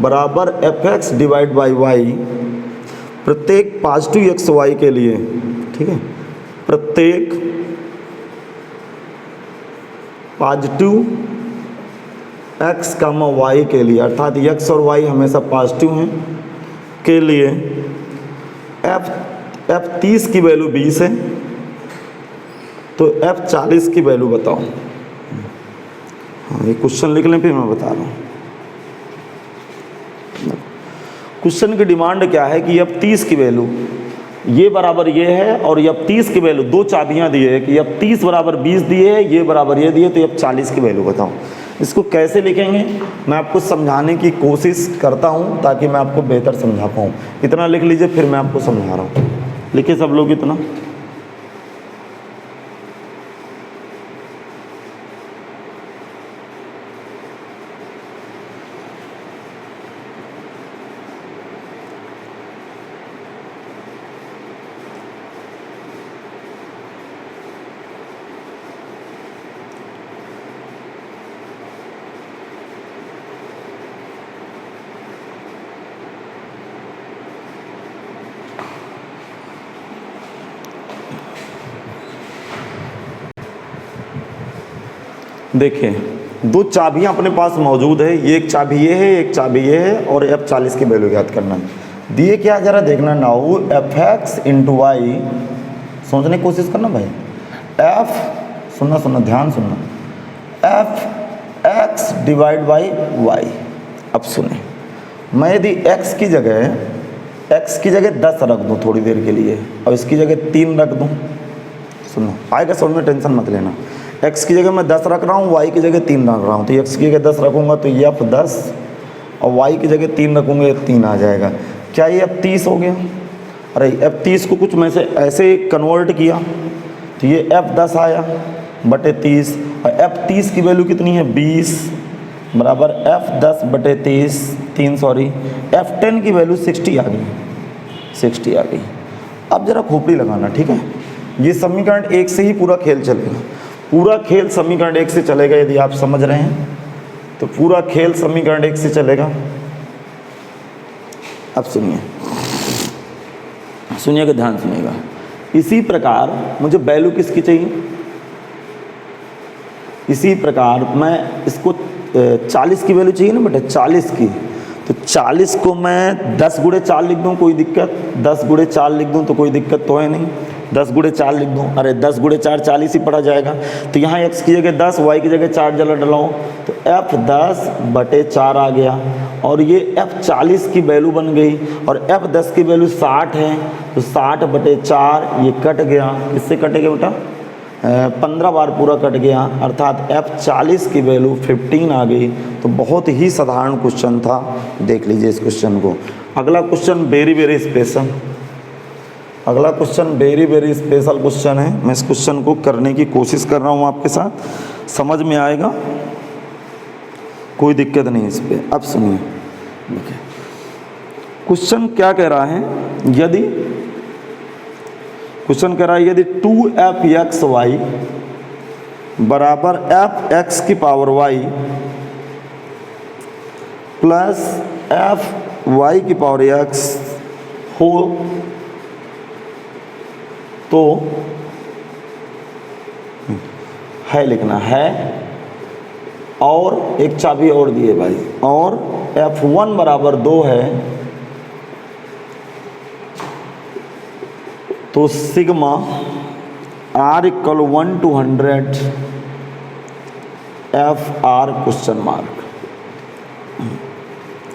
बराबर f(x) डिवाइड बाई वाई प्रत्येक पॉजिटिव एक्स वाई के लिए, ठीक है, प्रत्येक पॉजिटिव x, y के लिए, अर्थात x और y हमेशा पॉजिटिव हैं के लिए एफ 30 की वैल्यू 20 है, तो एफ 40 की वैल्यू बताओ। हाँ, ये क्वेश्चन लिख लें, फिर मैं बता रहा हूँ। क्वेश्चन की डिमांड क्या है कि एफ 30 की वैल्यू ये बराबर ये है, और एफ 30 की वैल्यू दो चाबियां दी है कि एफ 30 बराबर 20 दिए है, ये बराबर ये दिए, तो एफ 40 की वैल्यू बताओ। इसको कैसे लिखेंगे मैं आपको समझाने की कोशिश करता हूँ ताकि मैं आपको बेहतर समझा पाऊँ। इतना लिख लीजिए, फिर मैं आपको समझा रहा हूँ। लिखिए सब लोग इतना। देखिए, दो चाबियां अपने पास मौजूद है, ये एक चाबी ये है, एक चाबी ये है, और एफ 40 की वैल्यू याद करना है। दिए क्या जरा देखना, now f x into y, सोचने की कोशिश करना भाई। एफ सुनना ध्यान सुनना, f x divide by y. अब सुने, मैं यदि एक्स की जगह 10 रख दूँ थोड़ी देर के लिए, और इसकी जगह 3 रख दूँ, सुनो आएगा समझ में, टेंशन मत लेना। x की जगह मैं 10 रख रहा हूँ, y की जगह 3 रख रहा हूँ, तो x की जगह 10 रखूँगा तो ये f 10, और y की जगह 3 रखूँगे 3 आ जाएगा। क्या ये f 30 हो गया? अरे f 30 को कुछ में से ऐसे कन्वर्ट किया तो ये f 10 आया बटे 30, और f 30 की वैल्यू कितनी है 20 बराबर f 10 बटे 3 सॉरी f 10 की वैल्यू 60 आ गई। अब जरा खोपड़ी लगाना, ठीक है। ये समीकरण 1 से ही पूरा खेल चलेगा, पूरा खेल समीकरण 1 से चलेगा। यदि आप समझ रहे हैं तो पूरा खेल समीकरण 1 से चलेगा। अब सुनिएगा, ध्यान सुनिएगा। इसी प्रकार मुझे वैल्यू किसकी चाहिए, इसी प्रकार मैं इसको 40 की वैल्यू चाहिए ना बेटा, 40 की, तो 40 को मैं 10 गुणे 4 लिख दूँ, कोई दिक्कत? 10 गुणे 4 लिख दूँ तो कोई दिक्कत तो है नहीं। 10 गुणे 4 लिख दूँ, अरे 10 गुणे 4 40 ही पड़ा जाएगा। तो यहाँ x की जगह 10, y की जगह 4 जला डलाऊँ तो f 10 बटे 4 आ गया, और ये f 40 की वैल्यू बन गई, और f 10 की वैल्यू 60 है, तो 60 बटे 4 ये कट गया। इससे कटेगा बेटा 15 बार पूरा कट गया, अर्थात f 40 की वैल्यू 15 आ गई। तो बहुत ही साधारण क्वेश्चन था, देख लीजिए इस क्वेश्चन को। अगला क्वेश्चन वेरी स्पेशल, अगला क्वेश्चन वेरी स्पेशल क्वेश्चन है। मैं इस क्वेश्चन को करने की कोशिश कर रहा हूँ आपके साथ, समझ में आएगा, कोई दिक्कत नहीं इस पर। अब सुनिए, देखिए क्वेश्चन क्या कह रहा है। क्वेश्चन कह रहा है यदि 2f(x(y) बराबर f(x) की पावर y प्लस f(y) की पावर x हो तो है लिखना है, और एक चाबी और दिए भाई, और f1 बराबर 2 है, तो sigma r equal 1 to 100 f(r) question mark.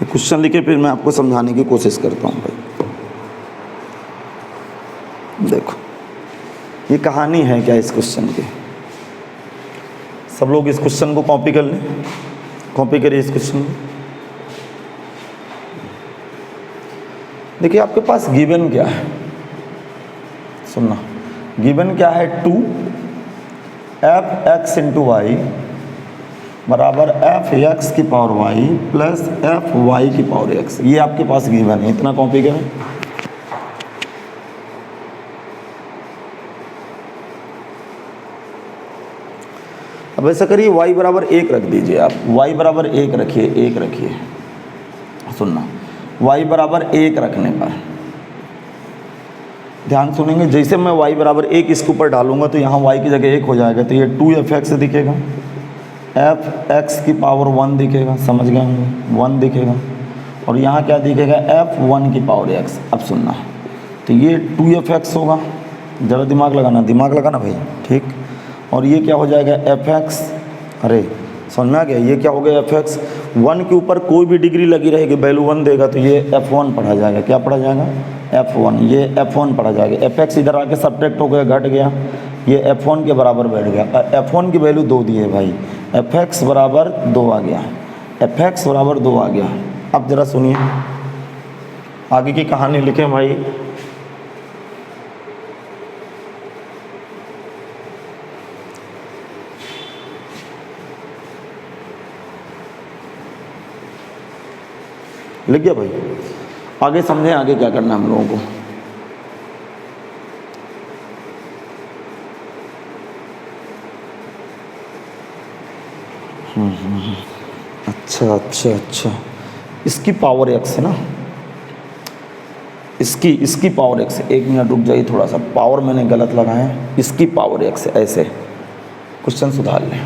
Question लिखे फिर मैं आपको समझाने की कोशिश करता हूँ भाई। देखो ये कहानी है क्या इस क्वेश्चन की, सब लोग इस क्वेश्चन को कॉपी कर लें, कॉपी करिए इस क्वेश्चन को। देखिए आपके पास गिवन क्या है, सुनना, गिवन क्या है 2f(x) इंटू वाई बराबर f(x) की पावर y प्लस f(y) की पावर x। ये आपके पास गिवन है, इतना कॉपी करें। अब ऐसा करिए y बराबर 1 रख दीजिए, आप y बराबर 1 रखिए, 1 रखिए, सुनना, y बराबर 1 रखने पर ध्यान सुनेंगे, जैसे मैं y बराबर 1 इसके ऊपर डालूंगा तो यहाँ y की जगह 1 हो जाएगा, तो ये 2f(x) दिखेगा, f(x) की पावर 1 दिखेगा, समझ गए होंगे, 1 दिखेगा, और यहाँ क्या दिखेगा f(1) की पावर x। अब सुनना, तो ये 2f(x) होगा। ज़रा दिमाग लगाना भाई, ठीक। और ये क्या हो जाएगा f(x)। अरे समझ में आ गया, ये क्या हो गया f(x)। 1 के ऊपर कोई भी डिग्री लगी रहेगी, वैल्यू 1 देगा तो ये f1 पढ़ा जाएगा। क्या पढ़ा जाएगा? f1। ये f1 पढ़ा जाएगा। f(x) इधर आके सब्ट्रैक्ट हो गया, घट गया, ये f1 के बराबर बैठ गया। f1 की वैल्यू 2 दी है भाई, f(x) बराबर 2 आ गया, f(x) बराबर 2 आ गया। अब ज़रा सुनिए आगे की कहानी लिखें भाई। लिख गया भाई? आगे समझें, आगे क्या करना है हम लोगों को। अच्छा, इसकी पावर x है ना, इसकी पावर x है। 1 मिनट रुक जाइए थोड़ा सा, पावर मैंने गलत लगाया है। इसकी पावर x है, ऐसे क्वेश्चन सुधार लें।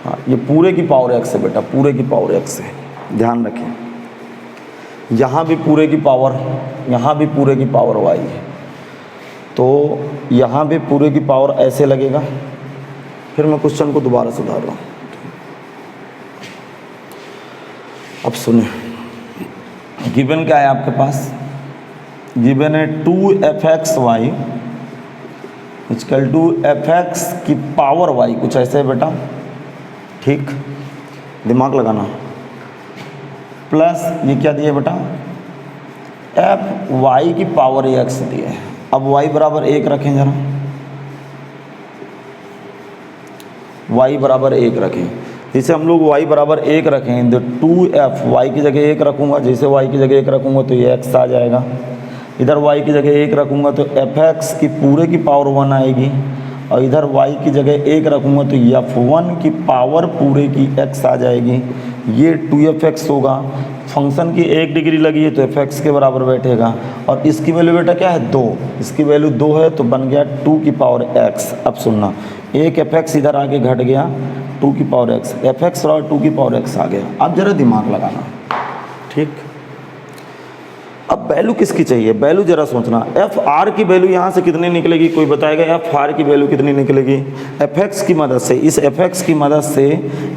हाँ, ये पूरे की पावर x है बेटा, पूरे की पावर x है, ध्यान रखें। यहाँ भी पूरे की पावर, यहाँ भी पूरे की पावर y है, तो यहाँ भी पूरे की पावर ऐसे लगेगा। फिर मैं क्वेश्चन को दोबारा सुधार रहा हूँ। अब सुने, गिवन क्या है आपके पास? गिवन है 2f(x)y इक्वल टू f(x) की पावर y, कुछ ऐसे है बेटा, ठीक। दिमाग लगाना। प्लस ये क्या दिया बेटा? f(y) की पावर x दिया है। अब y बराबर 1 रखें जरा, y बराबर 1 रखें। जैसे हम लोग y बराबर 1 रखें तो 2f, y की जगह 1 रखूँगा, जैसे y की जगह 1 रखूँगा तो ये x आ जाएगा। इधर y की जगह 1 रखूँगा तो f(x) की पूरे की पावर 1 आएगी, और इधर y की जगह 1 रखूँगा तो f1 की पावर पूरे की x आ जाएगी। ये 2f(x) होगा। फंक्शन की 1 डिग्री लगी है तो f(x) के बराबर बैठेगा, और इसकी वैल्यू बेटा क्या है? 2। इसकी वैल्यू 2 है तो बन गया 2 की पावर x। अब सुनना, एक f(x) इधर आके घट गया, 2 की पावर x, f(x) और 2 की पावर x आ गया। अब जरा दिमाग लगाना, ठीक। अब वैल्यू किसकी चाहिए? वैल्यू जरा सोचना। f(r) की वैल्यू यहाँ से कितनी निकलेगी? कोई बताएगा f(r) की वैल्यू कितनी निकलेगी? f(x) की मदद से, इस f(x) की मदद से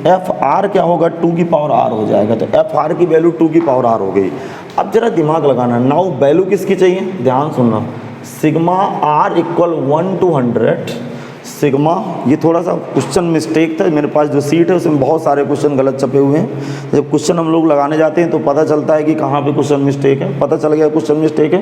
f(r) क्या होगा? 2 की पावर r हो जाएगा। तो f(r) की वैल्यू 2 की पावर r हो गई। अब जरा दिमाग लगाना। नाउ वैल्यू किसकी चाहिए? ध्यान सुनना। Sigma r equal 1 to 100 sigma, ये थोड़ा सा क्वेश्चन मिस्टेक था, मेरे पास जो सीट है उसमें बहुत सारे क्वेश्चन गलत छपे हुए हैं। जब क्वेश्चन हम लोग लगाने जाते हैं तो पता चलता है कि कहाँ पे क्वेश्चन मिस्टेक है। पता चल गया क्वेश्चन मिस्टेक है।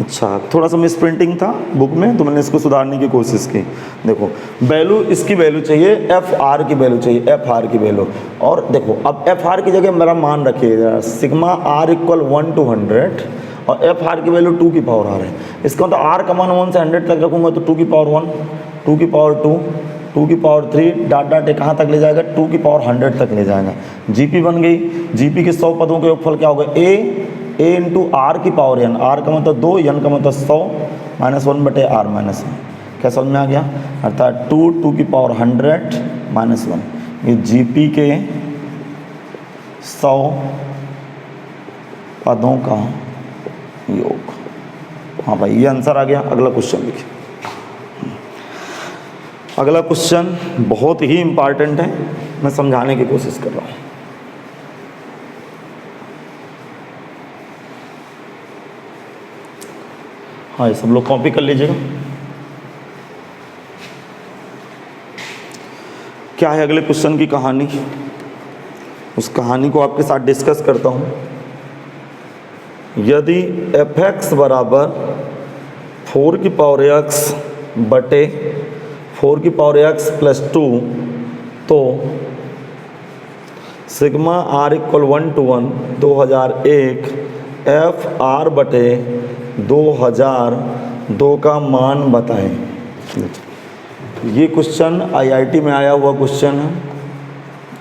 अच्छा, थोड़ा सा मिस प्रिंटिंग था बुक में, तो मैंने इसको सुधारने की कोशिश की। देखो वैल्यू, इसकी वैल्यू चाहिए, f(r) की वैल्यू चाहिए, f(r) की वैल्यू। और देखो अब f(r) की जगह मेरा मान रखिएगा, सिग्मा r इक्वल 1 to 100 और f(r) की वैल्यू 2 की पावर r है। इसका तो r का मान 1 से 100 तक रखूँगा तो 2 की पावर 1, 2 की पावर 2, 2 की पावर 3, डाट डाट कहाँ तक ले जाएगा? 2 की पावर 100 तक ले जाएगा। जीपी बन गई। जीपी के 100 पदों के योगफल क्या होगा? a इंटू आर की पावर n। r का मतलब 2, n का मतलब 100 माइनस 1 बटे r माइनस 1। क्या समझ में आ गया? अर्थात 2 की पावर 100 माइनस 1, ये जीपी के 100 पदों का योग। हाँ भाई, ये आंसर आ गया। अगला क्वेश्चन देखिए। अगला क्वेश्चन बहुत ही इम्पॉर्टेंट है, मैं समझाने की कोशिश कर रहा हूँ। हाँ, ये सब लोग कॉपी कर लीजिएगा। क्या है अगले क्वेश्चन की कहानी? उस कहानी को आपके साथ डिस्कस करता हूँ। यदि f(x) बराबर 4 की पावर x बटे 4 की पावर x प्लस 2, तो sigma r equal 1 to 1 2001 f(r) बटे 2002 का मान बताएं। ये क्वेश्चन IIT में आया हुआ क्वेश्चन है।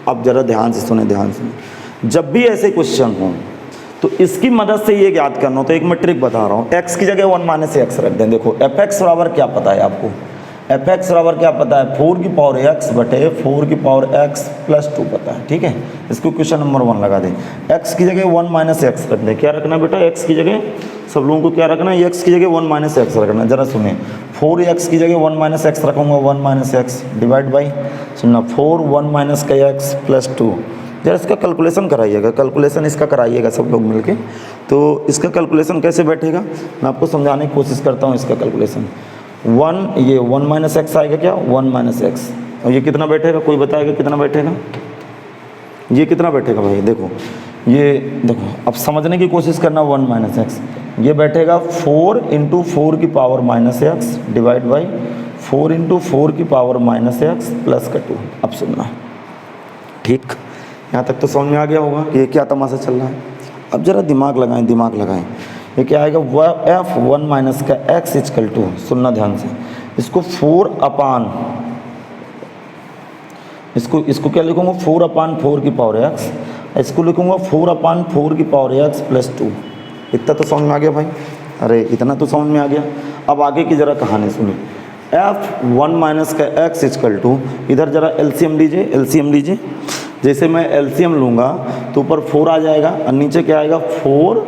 अब ज़रा ध्यान से सुने, ध्यान से। जब भी ऐसे क्वेश्चन हों तो इसकी मदद से ये ज्ञात करना हो, तो एक मैं ट्रिक बता रहा हूँ। x की जगह 1 माइनस x रख दें। देखो f(x) बराबर क्या पता है आपको? f(x) बराबर क्या पता है? 4 की पावर x बटे 4 की पावर x प्लस 2 पता है, ठीक है। इसको क्वेश्चन नंबर 1 लगा दें। x की जगह 1 माइनस x रख दें। क्या रखना बेटा? x की जगह सब लोगों को क्या रखना है, x की जगह 1 माइनस एक्स रखना है। जरा सुनिए, 4x की जगह 1 माइनस एक्स रखूँगा, 1 माइनस एक्स डिवाइड बाई सुनना 4 1 माइनस का एक्स प्लस 2। जरा इसका कैलकुलेशन कराइएगा, कैलकुलेशन इसका कराइएगा सब लोग मिलके। तो इसका कैलकुलेशन कैसे बैठेगा मैं आपको समझाने की कोशिश करता हूँ। इसका कैलकुलेशन 1 ये 1 माइनस एक्स आएगा क्या, 1 माइनस एक्स, और ये कितना बैठेगा, कोई बताएगा कितना बैठेगा, ये कितना बैठेगा भाई, देखो ये देखो, अब समझने की कोशिश करना। 1 माइनस एक्स ये बैठेगा 4 इंटू 4 की power minus x divide by 4 into 4 की पावर माइनस एक्स प्लस का 2। अब सुनना, ठीक, यहाँ तक तो समझ में आ गया होगा कि ये क्या तमाशा चल रहा है। अब जरा दिमाग लगाएं, दिमाग लगाएं, ये क्या आएगा, एफ 1 माइनस का एक्स इजकल टू, सुनना ध्यान से, इसको 4 अपान, इसको क्या लिखूंगा, 4 अपान 4 की पावर एक्स, इसको लिखूंगा 4 अपान 4 की पावर एक्स प्लस 2। इतना तो समझ में आ गया भाई, अरे इतना तो समझ में आ गया। अब आगे की जरा कहानी सुनिए, एफ 1 माइनस का एक्स इजकल टू, इधर जरा एलसीएम लीजिए, एलसीएम लीजिए। जैसे मैं एलसीएम लूँगा तो ऊपर 4 आ जाएगा और नीचे क्या आएगा, 4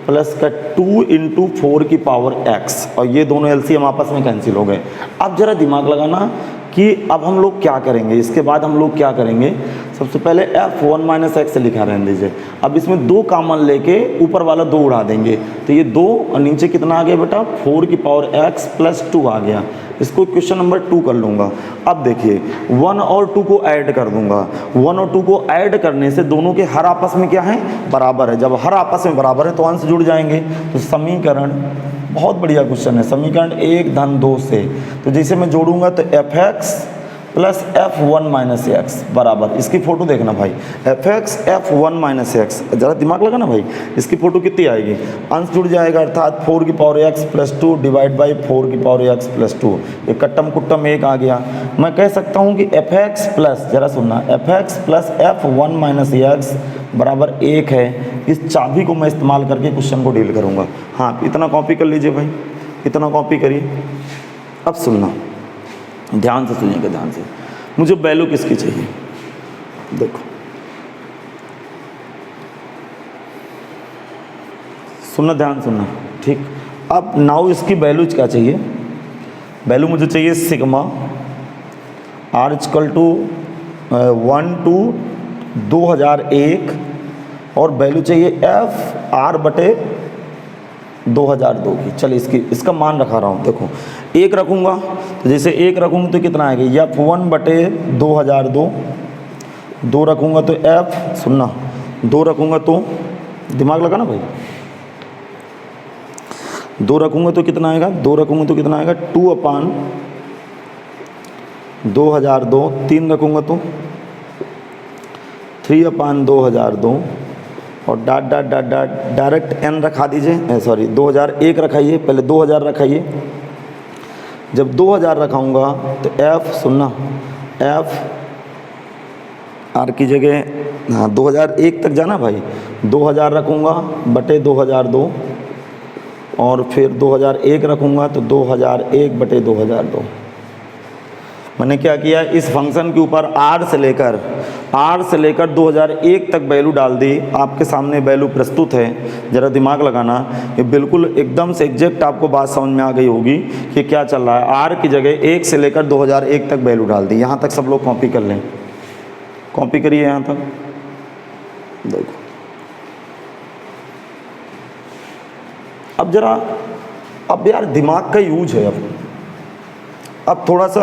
प्लस का 2 इंटू 4 की पावर एक्स, और ये दोनों एलसीएम आपस में कैंसिल हो गए। अब जरा दिमाग लगाना कि अब हम लोग क्या करेंगे, इसके बाद हम लोग क्या करेंगे। सबसे पहले एफ 1 माइनस एक्स लिखा रहने दीजिए। अब इसमें 2 कॉमन लेके ऊपर वाला 2 उड़ा देंगे, तो ये 2 और नीचे कितना आ गया बेटा, 4 की पावर एक्स प्लस 2 आ गया। इसको क्वेश्चन नंबर 2 कर लूँगा। अब देखिए 1 और 2 को ऐड कर दूंगा, 1 और 2 को ऐड करने से दोनों के हर आपस में क्या है, बराबर है। जब हर आपस में बराबर है तो अंश जुड़ जाएंगे। तो समीकरण, बहुत बढ़िया क्वेश्चन है, समीकरण 1 धन 2 से, तो जैसे मैं जोड़ूंगा तो F x plus F 1 minus x बराबर, इसकी फोटो देखना भाई, F x F 1 minus x, ज़रा दिमाग लगाना भाई, इसकी फोटो कितनी आएगी, अंश जुड़ जाएगा, अर्थात 4 की power x plus 2 divide by 4 की पावर एक्स प्लस 2। ये कट्टम कुट्टम 1 आ गया। मैं कह सकता हूँ कि एफ एक्स प्लस, जरा सुनना, f x plus F 1 minus x बराबर 1 है। इस चाबी को मैं इस्तेमाल करके क्वेश्चन को डील करूँगा। हाँ, इतना कॉपी कर लीजिए भाई, इतना कॉपी करिए। अब सुनना, ध्यान से सुनिएगा, ध्यान से, मुझे वैल्यू किसकी चाहिए, देखो सुनना, ध्यान सुनना, ठीक। अब नाउ इसकी वैल्यू क्या चाहिए, वैल्यू मुझे चाहिए sigma r equal to 1 to 2001, और वैल्यू चाहिए एफ आर बटे 2002 की। चलिए इसका मान रखा रहा हूँ, देखो 1 रखूँगा तो जैसे 1 रखूँगा तो कितना आएगा, एफ 1 बटे 2002, 2 रखूँगा तो एफ, सुनना, 2 रखूँगा तो, दिमाग लगाना भाई, 2 रखूँगा तो कितना आएगा, 2 रखूँगा तो कितना आएगा, 2 अपान 2002, 3 रखूँगा तो 3 अपान 2002, और dot dot dot dot direct n रखा दीजिए, सॉरी 2001 रखाइए, पहले 2000 रखाइए। जब 2000 रखाऊंगा तो एफ, सुनना, एफ आर की जगह, हाँ 2001 तक जाना भाई, 2000 रखूँगा बटे 2002, और फिर 2001 रखूँगा तो 2001 बटे 2002। मैंने क्या किया, इस फंक्शन के ऊपर आर से लेकर 2001 तक वैल्यू डाल दी। आपके सामने वैल्यू प्रस्तुत है, ज़रा दिमाग लगाना, ये बिल्कुल एकदम से एग्जैक्ट आपको बात समझ में आ गई होगी कि क्या चल रहा है। आर की जगह 1 से लेकर 2001 तक वैल्यू डाल दी। यहाँ तक सब लोग कॉपी कर लें, कॉपी करिए यहाँ तक, देखो। अब जरा, अब यार दिमाग का यूज है, अब थोड़ा सा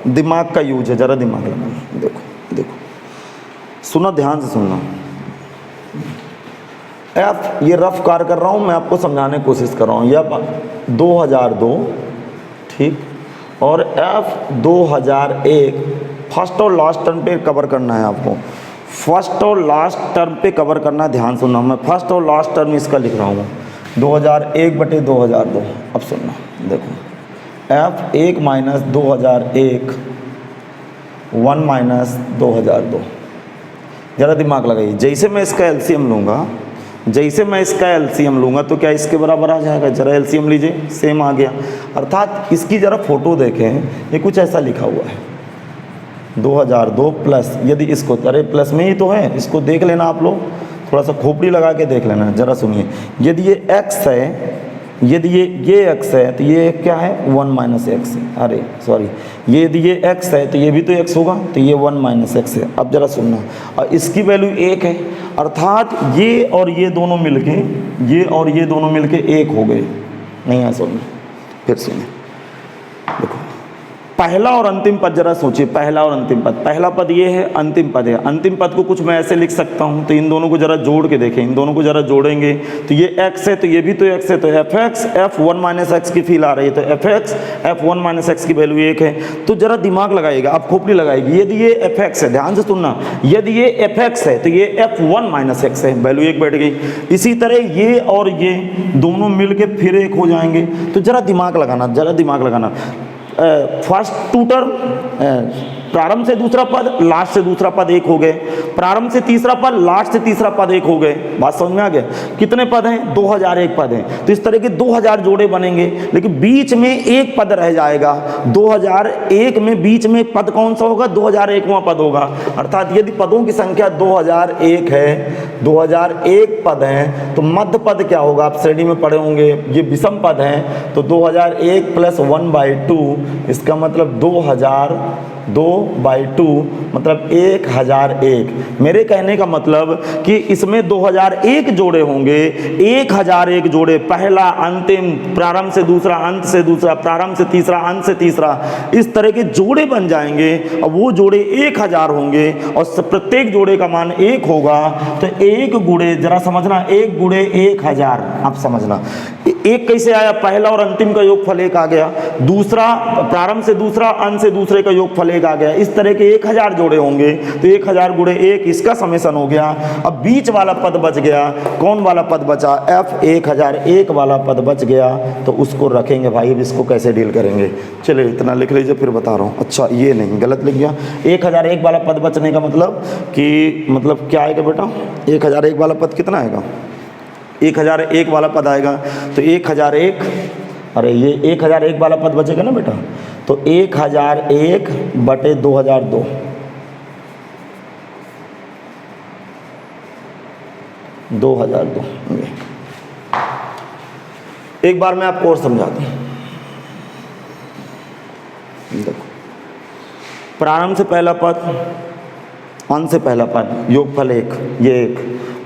दिमाग का यूज है, ज़रा दिमाग लगाना, देखो देखो, सुना, ध्यान से सुनना। एफ, ये रफ कार कर रहा हूँ मैं, आपको समझाने की कोशिश कर रहा हूँ। यह 2002, ठीक, और एफ 2001 फर्स्ट और लास्ट टर्म पे कवर करना है आपको, फर्स्ट और लास्ट टर्म पे कवर करना, ध्यान सुनना। मैं फर्स्ट और लास्ट टर्म इसका लिख रहा हूँ 2001 बटे 2002। अब सुनना, देखो एफ 1 माइनस 2001 1 माइनस 2002, ज़रा दिमाग लगाइए। जैसे मैं इसका एलसीएम लूँगा, तो क्या इसके बराबर आ जाएगा, ज़रा एलसीएम लीजिए, सेम आ गया। अर्थात इसकी ज़रा फोटो देखें, ये कुछ ऐसा लिखा हुआ है 2002 प्लस, यदि इसको, अरे प्लस में ही तो है, इसको देख लेना आप लोग, थोड़ा सा खोपड़ी लगा के देख लेना। ज़रा सुनिए, यदि ये x है यदि ये x है तो ये क्या है 1 माइनस एक्स है, अरे सॉरी, ये यदि ये x है तो ये भी तो x होगा, तो ये 1 माइनस एक्स है। अब जरा सुनना, और इसकी वैल्यू 1 है, अर्थात ये और ये दोनों मिलके, ये और ये दोनों मिलके 1 हो गए। नहीं है सुनना, फिर सुनिए, देखो पहला और अंतिम पद जरा सोचिए, पहला और अंतिम पद, पहला पद ये है, अंतिम पद है। अंतिम पद को कुछ मैं ऐसे लिख सकता हूँ, तो इन दोनों को जरा जोड़ के देखें, इन दोनों को जरा जोड़ेंगे तो ये x है तो ये भी तो x है, तो fx f1 माइनस एक्स की फील आ रही है, तो fx f1 माइनस एक्स की वैल्यू 1 है। तो जरा दिमाग लगाइएगा, आप खोपड़ी लगाएगी, यदि ये fx है, ध्यान से सुनना, यदि ये fx है तो ये f1 माइनस एक्स है, वैल्यू 1 बैठ गई। इसी तरह ये और ये दोनों मिल के फिर 1 हो जाएंगे। तो जरा दिमाग लगाना, जरा दिमाग लगाना। फर्स्ट टू टर्म, प्रारंभ से दूसरा पद, लास्ट से दूसरा पद 1 हो गए, प्रारंभ से तीसरा पद, लास्ट से तीसरा पद 1 हो गए। बात समझ में आ गया? कितने पद हैं? 2001 पद हैं। तो इस तरह के 2000 जोड़े बनेंगे, लेकिन बीच में एक पद रह जाएगा। 2001 में बीच में पद कौन सा होगा? 2001वां पद होगा। अर्थात यदि पदों की संख्या 2001 है, 2001 पद हैं, तो मध्य पद क्या होगा? आप श्रेणी में पढ़े होंगे, ये विषम पद हैं, तो 2001 प्लस 1/2, इसका मतलब 2/2 मतलब 1001। मेरे कहने का मतलब कि इसमें 2001 जोड़े होंगे, 1001 जोड़े, पहला अंतिम, प्रारंभ से दूसरा, अंत से दूसरा, प्रारंभ से तीसरा, अंत से तीसरा, इस तरह के जोड़े बन जाएंगे। और वो जोड़े 1000 होंगे और प्रत्येक जोड़े का मान 1 होगा। तो 1 गुणे, जरा समझना, 1 गुणे 1000, आप समझना 1 कैसे आया? पहला और अंतिम का योगफल 1 आ गया, दूसरा प्रारंभ से दूसरा, अंत से दूसरे का योगफल 1 आ गया। इस तरह के 1000 जोड़े होंगे, तो 1000 गुणे 1, इसका समेशन हो गया। अब बीच वाला पद बच गया, कौन वाला पद बचा? f1001 वाला पद बच गया, तो उसको रखेंगे भाई। अब इसको कैसे डील करेंगे? चलिए इतना लिख लीजिए, फिर बता रहा हूँ। अच्छा ये नहीं, गलत लिख गया। 1001 वाला पद बचने का मतलब कि मतलब क्या आएगा बेटा? 1001 वाला पद कितना आएगा? 1001 वाला पद आएगा, तो 1001, अरे ये 1001 वाला पद बचेगा ना बेटा, तो 1001 बटे 2002, एक बार मैं आपको और समझा दूं। देखो, प्रारंभ से पहला पद, अंत से पहला पद, योगफल 1, ये 1,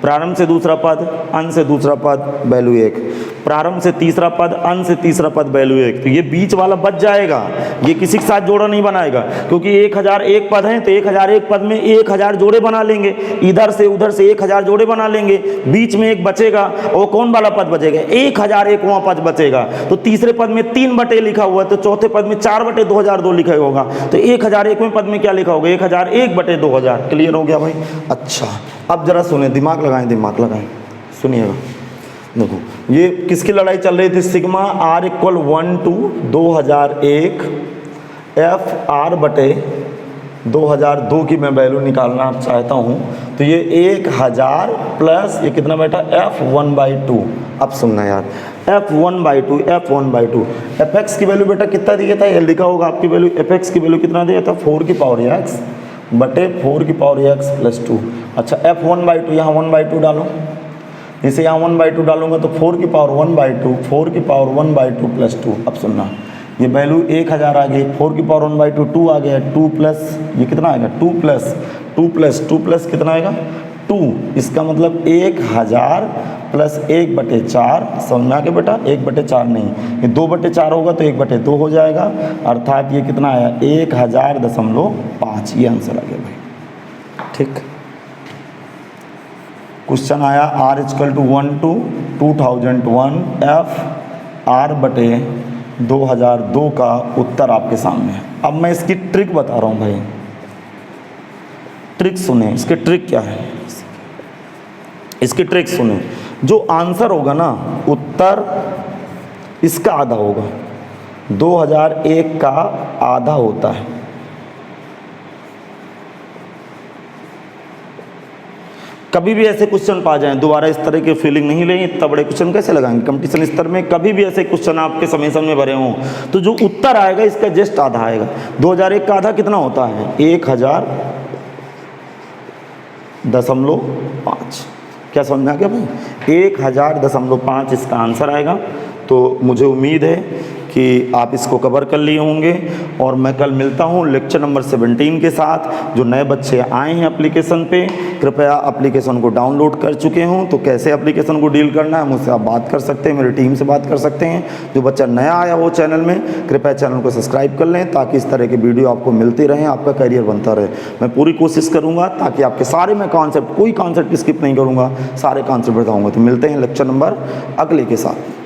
प्रारंभ से दूसरा पद, अंत से दूसरा पद, वैल्यू 1, प्रारंभ से तीसरा पद, अंत से तीसरा पद, वैल्यू 1। तो ये बीच वाला बच जाएगा, ये किसी के साथ जोड़ा नहीं बनाएगा, क्योंकि 1001 पद हैं, तो 1001 पद में 1000 जोड़े बना लेंगे, इधर से उधर से 1000 जोड़े बना लेंगे, बीच में एक बचेगा, और कौन वाला पद बचेगा? 1001वां पद बचेगा। तो तीसरे पद में 3 बटे लिखा हुआ है, तो चौथे पद में 4 बटे 2002 लिखा होगा। तो 1001वें पद में क्या लिखा होगा? 1001 बटे 2000। क्लियर हो गया भाई? अच्छा, अब जरा सुने, दिमाग लगाएं, दिमाग लगाएं, सुनिएगा। देखो, ये किसकी लड़ाई चल रही थी? Sigma r = 1 to 2001 f r बटे 2002 की मैं वैल्यू निकालना चाहता हूँ। तो ये 1000 प्लस ये कितना बेटा? f1/2। अब सुनना यार, f1/2, f1/2, fx की वैल्यू बेटा कितना दिया था? ये लिखा होगा आपकी वैल्यू, fx की वैल्यू कितना दिया था? 4 की पावर x बटे 4 की पावर x प्लस 2। अच्छा, f1/2, यहाँ 1/2 डालो, इसे यहाँ 1/2 डालूंगा तो 4 की पावर 1/2, 4 की पावर 1/2 प्लस 2। अब सुनना, ये वैल्यू 1000 आ गई, 4 की पावर 1/2 2 आ गया, 2 प्लस ये कितना आएगा? 2 प्लस कितना आएगा? 2। इसका मतलब 1000 प्लस 1/4, समझ में आ गया बेटा? 1/4 नहीं, ये 2/4 होगा तो 1/2 हो जाएगा, अर्थात ये कितना आया? 1000.5। ये आंसर आ गया भाई। ठीक, क्वेश्चन आया r = 1 to 2001 f r बटे 2002 का उत्तर आपके सामने है। अब मैं इसकी ट्रिक बता रहा हूँ भाई, ट्रिक सुने, इसके ट्रिक क्या है? इसकी ट्रिक सुने, जो आंसर होगा ना, उत्तर इसका आधा होगा, 2001 का आधा होता है। कभी भी ऐसे क्वेश्चन पा जाएं, दोबारा इस तरह की फीलिंग नहीं लेंगे, इतना बड़े क्वेश्चन कैसे लगाएंगे कंपटीशन स्तर में? कभी भी ऐसे क्वेश्चन आपके समेशन में भरे हों, तो जो उत्तर आएगा इसका जस्ट आधा आएगा। 2001 का आधा कितना होता है? 1000.5। क्या समझ में आ गया भाई? 1000.5 इसका आंसर आएगा। तो मुझे उम्मीद है कि आप इसको कवर कर लिए होंगे और मैं कल मिलता हूँ लेक्चर नंबर 17 के साथ। जो नए बच्चे आए हैं एप्लीकेशन पे, कृपया एप्लीकेशन को डाउनलोड कर चुके हों तो कैसे एप्लीकेशन को डील करना है मुझसे आप बात कर सकते हैं, मेरी टीम से बात कर सकते हैं। जो बच्चा नया आया वो चैनल में, कृपया चैनल को सब्सक्राइब कर लें ताकि इस तरह के वीडियो आपको मिलते रहें, आपका करियर बनता रहे। मैं पूरी कोशिश करूँगा ताकि आपके सारे मैं कॉन्सेप्ट, कोई कॉन्सेप्ट स्किप नहीं करूँगा, सारे कॉन्सेप्ट बताऊँगा। तो मिलते हैं लेक्चर नंबर अगले के साथ।